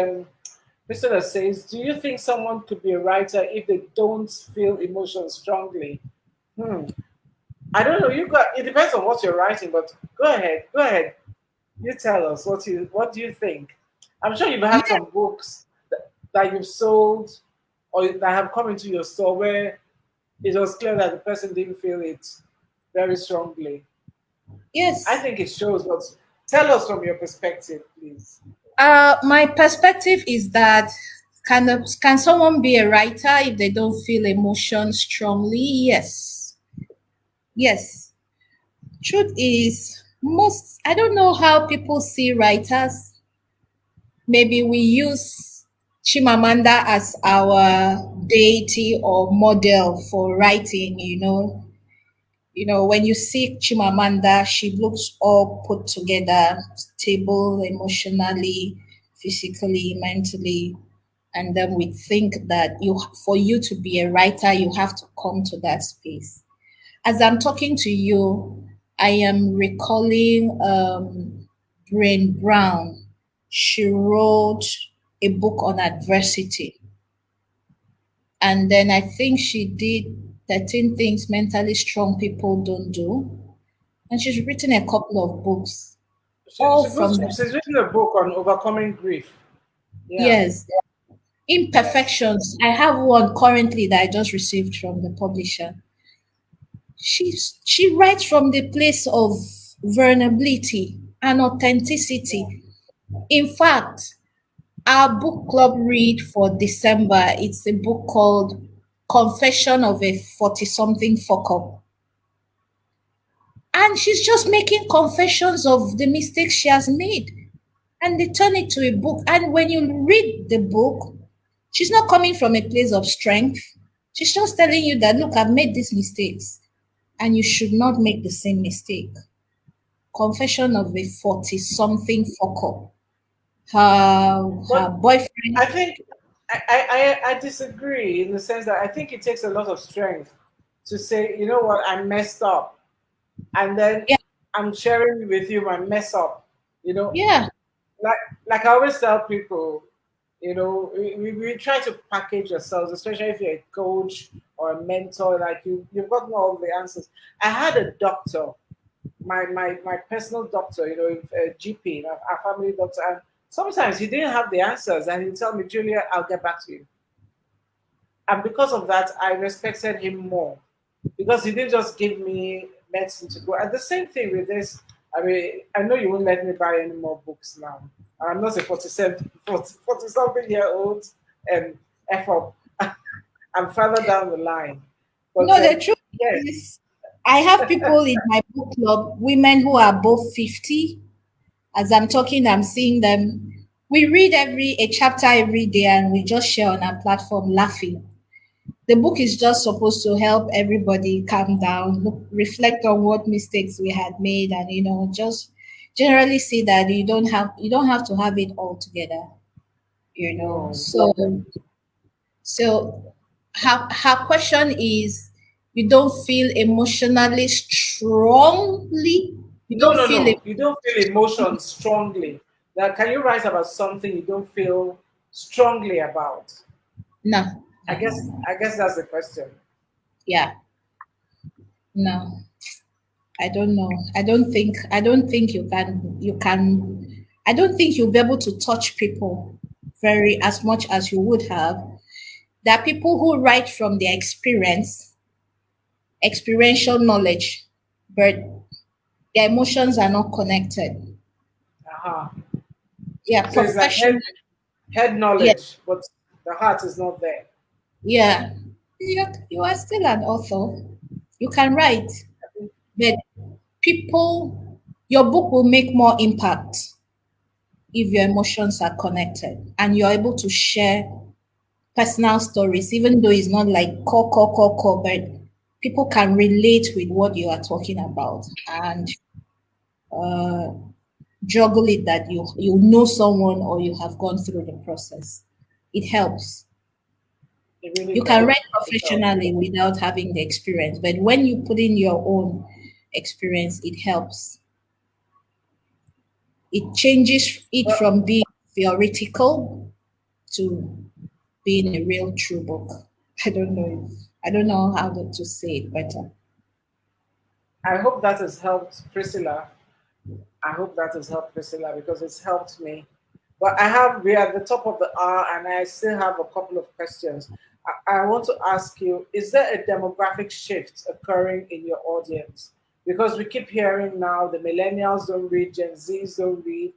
Priscilla says, do you think someone could be a writer if they don't feel emotions strongly? Hmm. I don't know. It depends on what you're writing, but go ahead. Go ahead. You tell us what do you think? I'm sure you've Yeah. had some books that you've sold or that have come into your store where it was clear that the person didn't feel it very strongly. I Yes. think it shows, but tell us from your perspective, please. My perspective is that can someone be a writer if they don't feel emotion strongly? Yes. Yes. Truth is, most I don't know how people see writers. Maybe we use Chimamanda as our deity or model for writing, you know. You know, when you see Chimamanda, she looks all put together, stable emotionally, physically, mentally. And then we think that for you to be a writer, you have to come to that space. As I'm talking to you, I am recalling Brain Brown. She wrote a book on adversity. And then I think she did 13 things mentally strong people don't do. And she's written a couple of books, all from the, She's written a book on overcoming grief. Yeah, yes, yes. imperfections. I have one currently that I just received from the publisher. She writes from the place of vulnerability and authenticity. In fact, our book club read for December, it's a book called Confession of a 40 something fuck up. And she's just making confessions of the mistakes she has made. And they turn it to a book. And when you read the book, she's not coming from a place of strength. She's just telling you that, look, I've made these mistakes and you should not make the same mistake. Confession of a 40 something fucker. Her But boyfriend, I think I disagree in the sense that I think it takes a lot of strength to say, you know what, I messed up. And then yeah, I'm sharing with you my mess up. You know, yeah, like like I always tell people, we try to package ourselves, especially if you're a coach or a mentor, like you've got all the answers. I had a doctor, my personal doctor, a GP, our family doctor, and sometimes he didn't have the answers, and he'd tell me, Julia, I'll get back to you. And because of that, I respected him more because he didn't just give me medicine to go. And the same thing with this. I mean, I know you won't let me buy any more books now. I'm not a 40 something year old and F up. I'm further down the line. But no, the truth yes, is, I have people in my book club, women who are above 50. As I'm talking, I'm seeing them. We read a chapter every day and we just share on our platform laughing. The book is just supposed to help everybody calm down, reflect on what mistakes we had made, and just generally see that you don't have to have it all together. No, So her question is, you don't feel emotionally strongly. You no, don't no, feel it. no. You don't feel emotion strongly. Like, can you write about something you don't feel strongly about? No, I no, guess, no, no. I guess that's the question. Yeah, no. I don't know. I don't think you can I don't think you'll be able to touch people very as much as you would have. There are people who write from their experiential knowledge, but their emotions are not connected. Uh-huh. Yeah, So it's like professional. head Yeah, knowledge, but the heart is not there. yeah. You are still an author. You can write, but your book will make more impact if your emotions are connected and you're able to share personal stories, even though it's not like core, but people can relate with what you are talking about and juggle it that you know someone or you have gone through the process. It helps. It really You can write does. It does. professionally without having the experience, but when you put in your own experience, it helps. It changes it But from being theoretical to being a real true book. I don't know how to say it better. I hope that has helped Priscilla. I hope that has helped Priscilla because it's helped me. But we're at the top of the hour and I still have a couple of questions. I want to ask you, is there a demographic shift occurring in your audience? Because we keep hearing now the millennials don't read, Gen Zs don't read.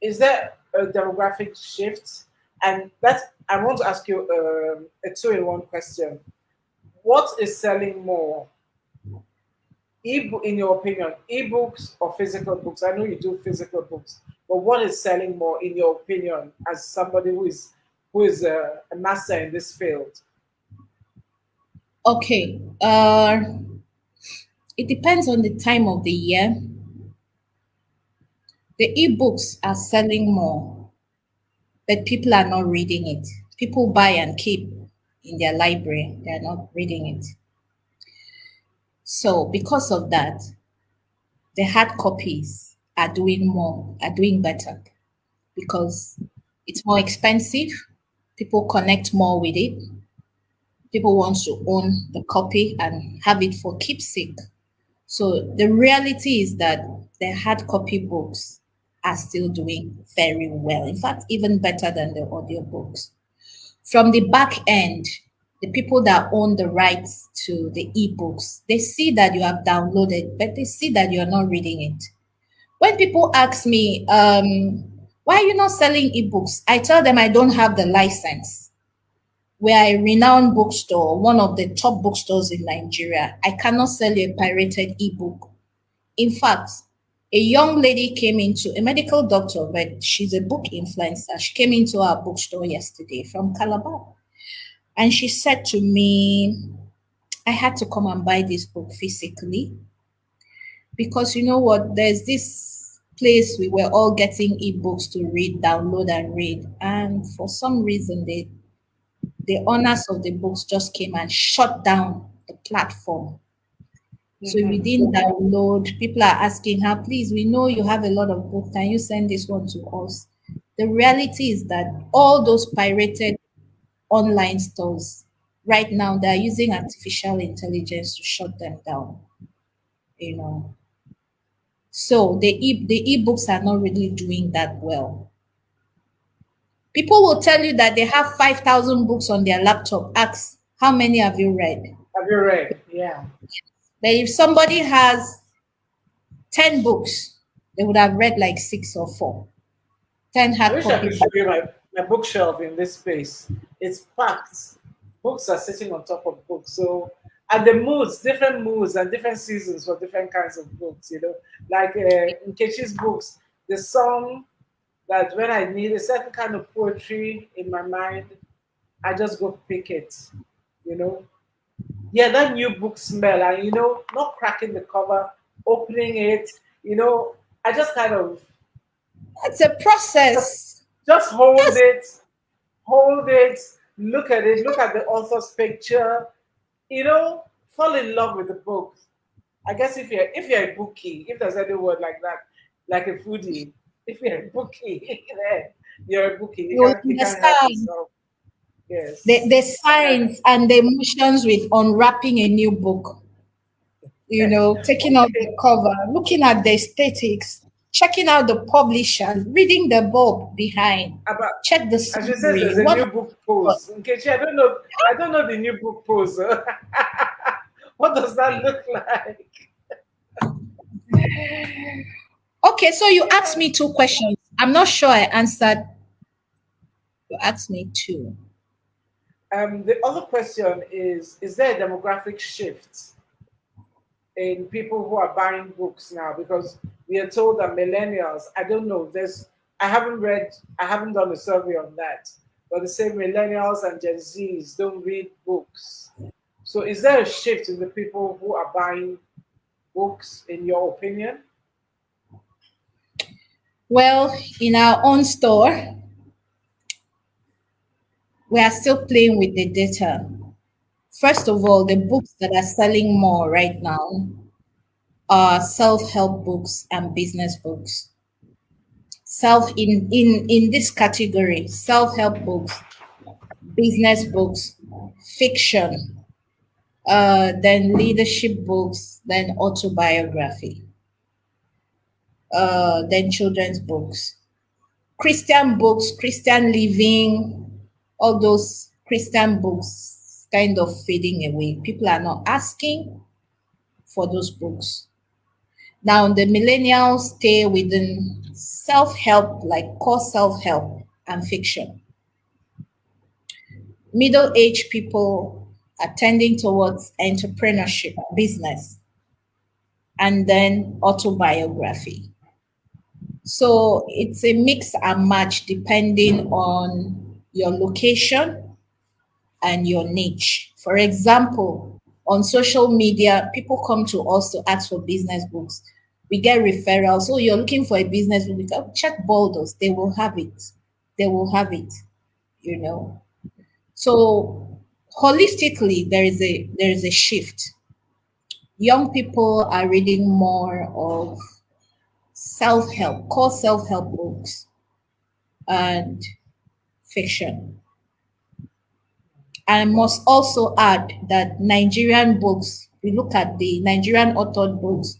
Is there a demographic shift? And that's, I want to ask you a two-in-one question. What is selling more? Ebook, in your opinion, ebooks or physical books? I know you do physical books, but what is selling more, in your opinion, as somebody who is a master in this field? Okay. It depends on the time of the year. The ebooks are selling more, but people are not reading it. People buy and keep in their library. They are not reading it. So because of that, the hard copies are doing better because it's more expensive. People connect more with it. People want to own the copy and have it for keepsake. So the reality is that the hard copy books are still doing very well. In fact, even better than the audiobooks. From the back end, the people that own the rights to the ebooks, they see that you have downloaded, but they see that you're not reading it. When people ask me, why are you not selling ebooks? I tell them I don't have the license. We are a renowned bookstore, one of the top bookstores in Nigeria. I cannot sell you a pirated ebook. In fact, a young lady came into a medical doctor, but she's a book influencer. She came into our bookstore yesterday from Calabar. And she said to me, I had to come and buy this book physically because you know what? There's this place we were all getting ebooks to read, download and read. And for some reason, the owners of the books just came and shut down the platform. So we Mhm. didn't download. People are asking her, please, we know you have a lot of books. Can you send this one to us? The reality is that all those pirated online stores right now they're using artificial intelligence to shut them down. You know, so the ebooks are not really doing that well. People will tell you that they have 5,000 books on their laptop. Ask how many have you read? Have you read? Yeah. But if somebody has 10 books, they would have read like six or four. 10 I hard wish I copy could show books. you my bookshelf in this space. It's packed. Books are sitting on top of books. So, and the moods and different seasons for different kinds of books. Like Nkechi's books. There's some that when I need a certain kind of poetry in my mind, I just go pick it. You know, yeah, that new book smell, and not cracking the cover, opening it. I just kind of It's a just process. just Yes. hold it, look at it, look at the author's picture, fall in love with the book. I guess if you're a bookie, if there's any word like that, like a foodie, if you're a bookie, then you're a bookie. You You will can't you can't help understand yourself. the Yes. That, signs and the emotions with unwrapping a new book. yes. Taking out the Okay. cover, looking at the aesthetics, checking out the publisher, reading the book behind, About check the as she says, summary. there's a What? new book pose. Okay, I don't know. I don't know the new book pose. What does that look like? Okay, so you asked me two questions. I'm not sure I answered. You asked me two. The other question is there a demographic shift in people who are buying books now? Because we are told that millennials, I don't know, I haven't done a survey on that, but they say millennials and Gen Zs don't read books. So is there a shift in the people who are buying books, in your opinion? Well, in our own store, we are still playing with the data. First of all, the books that are selling more right now are self-help books and business books. In this category, self-help books, business books, fiction, then leadership books, then autobiography, then children's books, Christian books, Christian living, all those Christian books kind of fading away. People are not asking for those books. Now, the millennials stay within self help, like core self help and fiction. Middle aged people are tending towards entrepreneurship, business, and then autobiography. So it's a mix and match depending on your location and your niche. For example, on social media, people come to us to ask for business books. We get referrals. So you're looking for a business book, we go check Boldoz. They will have it. They will have it, you know. So holistically, there is a shift. Young people are reading more of self-help, core self-help books and fiction. I must also add that Nigerian books, we look at the Nigerian authored books,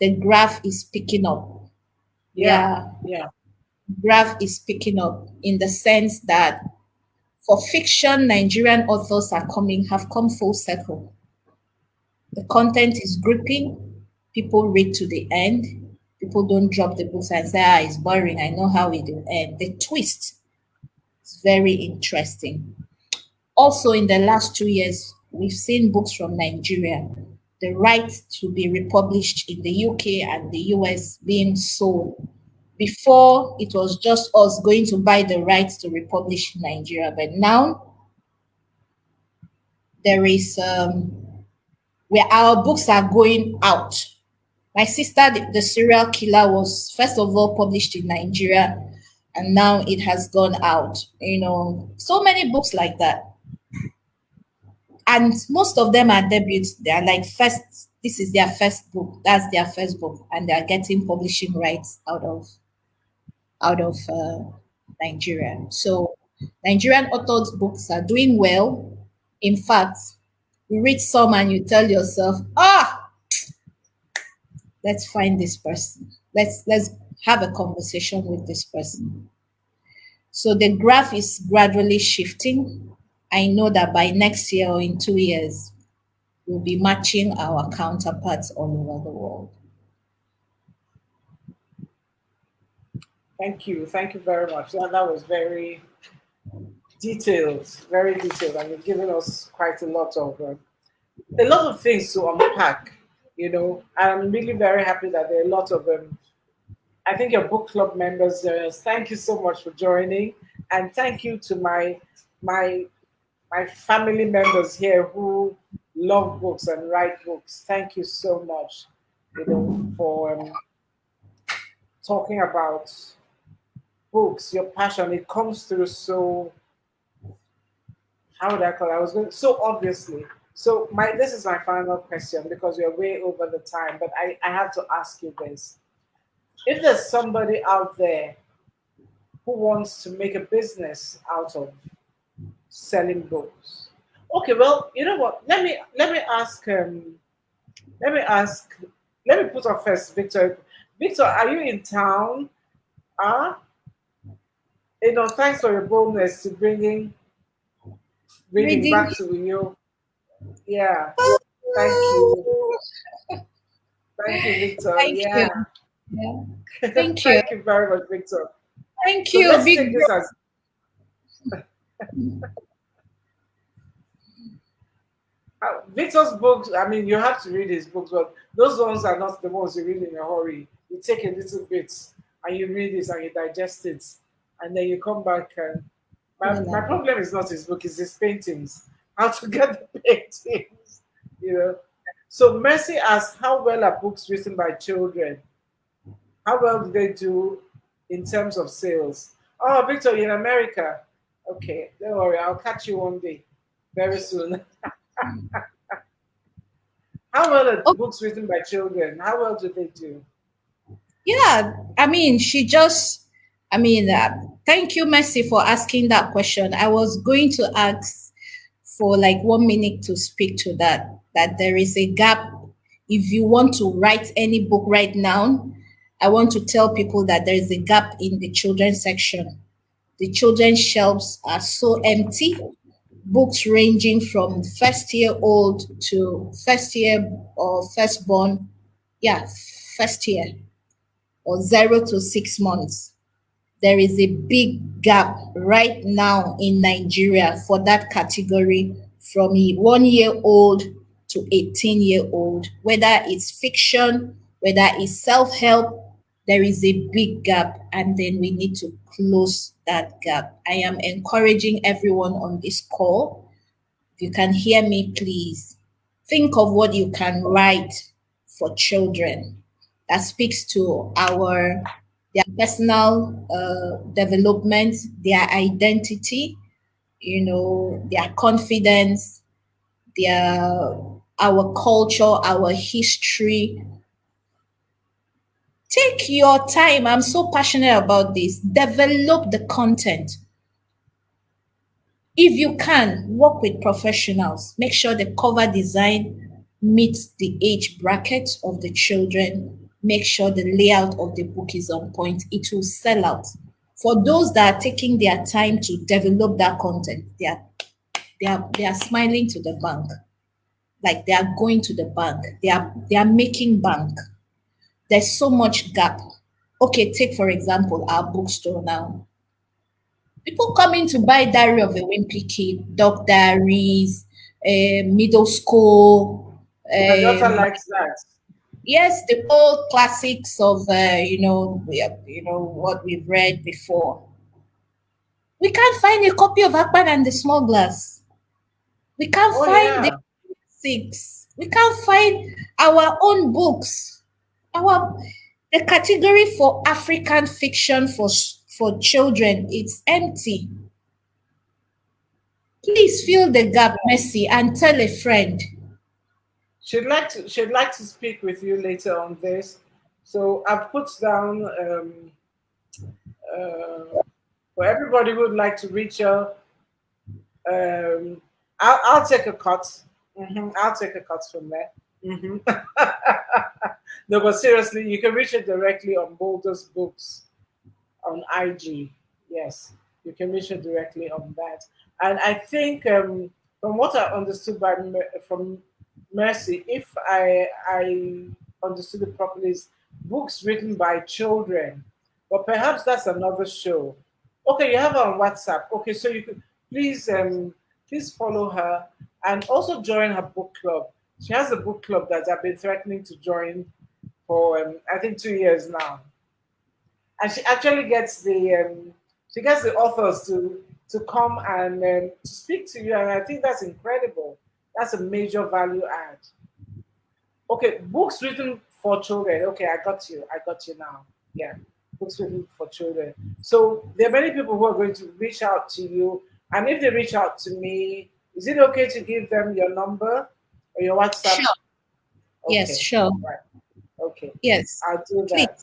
the graph is picking up. Yeah, Yeah, yeah. graph is picking up in the sense that for fiction, Nigerian authors have come full circle. The content is gripping. People read to the end. People don't drop the books and say, it's boring. I know how it will end. The twist is very interesting. Also, in the last 2 years, we've seen books from Nigeria, the right to be republished in the UK and the US being sold. Before, it was just us going to buy the rights to republish in Nigeria, but now there is where our books are going out. My sister, the serial killer, was first of all published in Nigeria, and now it has gone out. So many books like that. And most of them are debuts. They are like first, this is their first book. That's their first book, and they are getting publishing rights out of Nigeria. So Nigerian authors' books are doing well. In fact, you read some and you tell yourself, let's find this person. Let's have a conversation with this person. So the graph is gradually shifting. I know that by next year or in 2 years, we'll be matching our counterparts all over the world. Thank you. Thank you very much. That was very detailed, and you've given us quite a lot of things to unpack. And I'm really very happy that there are a lot of I think your book club members, thank you so much for joining, and thank you to my my family members here who love books and write books. Thank you so much, for talking about books. Your passion, it comes through so, how would I call it? I was going so obviously. So my this is my final question because we are way over the time, but I have to ask you this. If there's somebody out there who wants to make a business out of selling books. Okay, well, you know what? Let me ask let me ask let me put up first Victor. Victor, are you in town? Ah, thanks for your boldness to bringing reading Reading. back to you. Yeah, thank you. Thank you, Victor. Thank you. Yeah. Yeah. Thank you. Thank you very much, Victor. Thank So you, let's big take bro. this as Victor's books. I mean, you have to read his books, but those ones are not the ones you read in a hurry. You take a little bit and you read it and you digest it, and then you come back. And my No. problem is not his book; it's his paintings. How to get the paintings, you know. So Mercy asks, how well are books written by children? How well do they do in terms of sales? Oh, Victor, you're in America. Okay, don't worry. I'll catch you one day, very soon. How well are Oh, books written by children? How well do they do? yeah. I mean, she just, I mean, thank you, Mercy, for asking that question. I was going to ask for like 1 minute to speak to that, that there is a gap. If you want to write any book right now, I want to tell people that there is a gap in the children's section. The children's shelves are so empty. Books ranging from first year old to first year or firstborn, yeah, first year or 0 to 6 months. There is a big gap right now in Nigeria for that category from 1 year old to 18-year old. Whether it's fiction, whether it's self help, there is a big gap, and then we need to close that gap. I am encouraging everyone on this call. If you can hear me, please think of what you can write for children that speaks to their personal development, their identity, their confidence, their our culture, our history. Take your time. I'm so passionate about this. Develop the content. If you can, work with professionals. Make sure the cover design meets the age bracket of the children. Make sure the layout of the book is on point. It will sell out. For those that are taking their time to develop that content, they are smiling to the bank. Like they are going to the bank. They are making bank. There's so much gap. Okay, take for example our bookstore now. People coming to buy Diary of a Wimpy Kid, Dog Diaries, Middle School, My daughter um, likes that. yes, the old classics of what we've read before. We can't find a copy of Akbar and the Smugglers. We can't Oh find the yeah. classics. We can't find our own books. Our the category for African fiction for children, it's empty. Please fill the gap, Mercy, and tell a friend. She'd like to speak with you later on this. So I've put down uh, for everybody who would like to reach her. Um, I'll take a cut. I'll take a cut from there. hmm No, but seriously, you can reach it directly on Boldoz Books on IG. Yes, you can reach it directly on that. And I think, from what I understood from Mercy, if I understood it properly, is books written by children. But perhaps that's another show. Okay, you have her on WhatsApp. Okay, so you could please follow her and also join her book club. She has a book club that I've been threatening to join for I think 2 years now. and she actually gets the authors to come and to speak to you, and I think that's incredible. That's a major value add. Okay, books written for children. Okay, I got you. I got you now. Yeah, books written for children. So there are many people who are going to reach out to you, and if they reach out to me, is it okay to give them your number or your WhatsApp? Sure. Yes, Okay, sure. right. Okay, Yes. I'll do Please. that.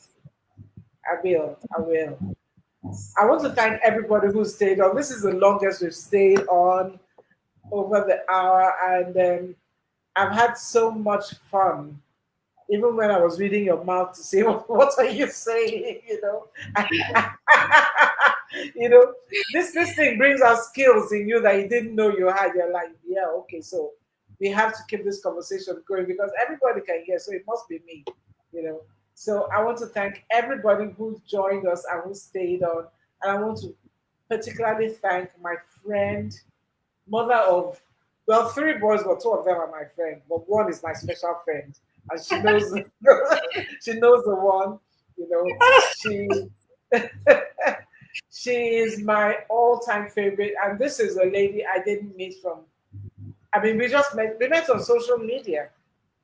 I will. I will. I want to thank everybody who stayed on. This is the longest we've stayed on, over the hour, and I've had so much fun. Even when I was reading your mouth to say, what are you saying? You know, this thing brings out skills in you that you didn't know you had. You're like, yeah, okay, so we have to keep this conversation going because everybody can hear, so it must be me, you know. So I want to thank everybody who joined us and who stayed on, and I want to particularly thank my friend, mother of, well, three boys, but two of them are my friend, but one is my special friend, and she knows she knows the one, you know. She she is my all-time favorite, and this is a lady I didn't meet from. I mean, we met on social media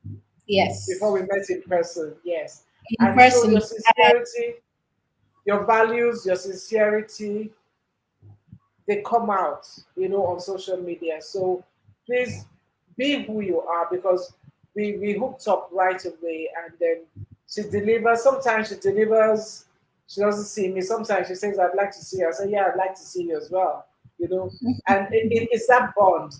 before Yes. we met in person. Yes, In and so your person. sincerity, your values, your sincerity, they come out, on social media. So please be who you are because we hooked up right away, and then she delivers. Sometimes she delivers, she doesn't see me. Sometimes she says, I'd like to see you. I say, yeah, I'd like to see you as well, and it's that bond,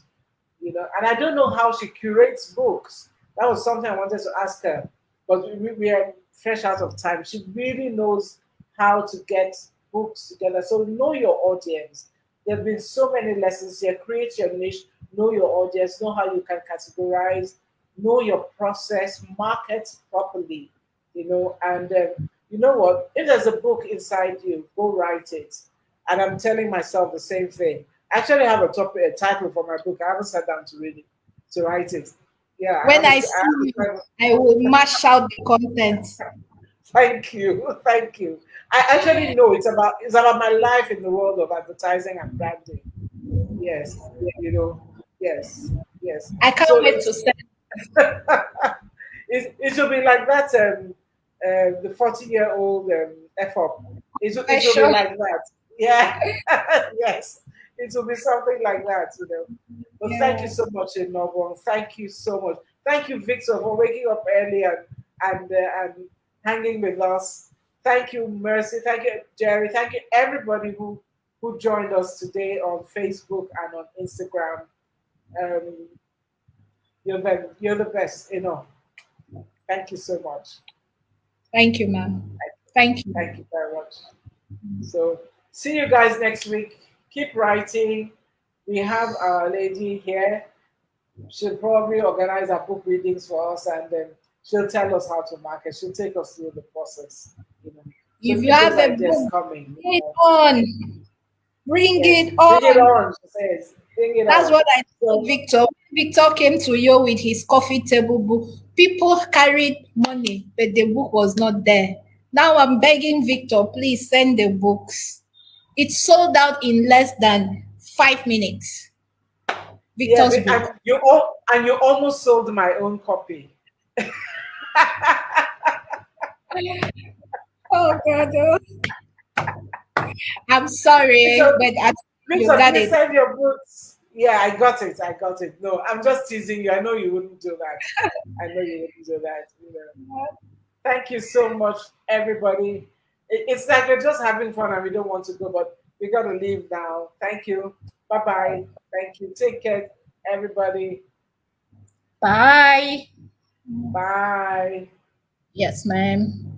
and I don't know how she curates books. That was something I wanted to ask her, but we are fresh out of time. She really knows how to get books together. So know your audience. There have been so many lessons here. Create your niche, know your audience, know how you can categorize, know your process, market properly, and you know what? If there's a book inside you, go write it. And I'm telling myself the same thing. I actually have a title for my book. I haven't sat down to read it, to write it. Yeah, When I I see have a you, title. I will mash out the content. Thank you, thank you. I actually know it's about my life in the world of advertising and branding. Yes, yes, yes. I can't So wait to send. it should be like that. The 40-year-old F up. I It should be sure. like that. Yeah, yes. It will be something like that. But thank you Yeah. so much, Enobong. Thank you so much. Thank you, Victor, for waking up early and hanging with us. Thank you, Mercy. Thank you, Jerry. Thank you, everybody who joined us today on Facebook and on Instagram. Um, you're the best. Thank you so much. Thank you, ma'am. Thank you. Thank you very much. So see you guys next week. Keep writing. We have our lady here. She'll probably organize our book readings for us, and then she'll tell us how to market. She'll take us through the process. So If you keep those have a ideas book, coming. bring it on. Bring Yes, it bring it on. on. She says, bring it That's on. what I told So Victor. When Victor came to you with his coffee table book, people carried money, but the book was not there. Now I'm begging Victor, please send the books. It sold out in less than 5 minutes. yeah, Victor's book. and you almost sold my own copy. Oh God, oh. I'm sorry, Victor, but you Victor, got please it. send your books. Yeah, I got it. I got it. No, I'm just teasing you. I know you wouldn't do that. I know you wouldn't do that. Thank you so much, everybody. It's like we're just having fun and we don't want to go, but we got to leave now. Thank you. Bye bye. Thank you. Take care, everybody. Bye. Bye. Yes, ma'am.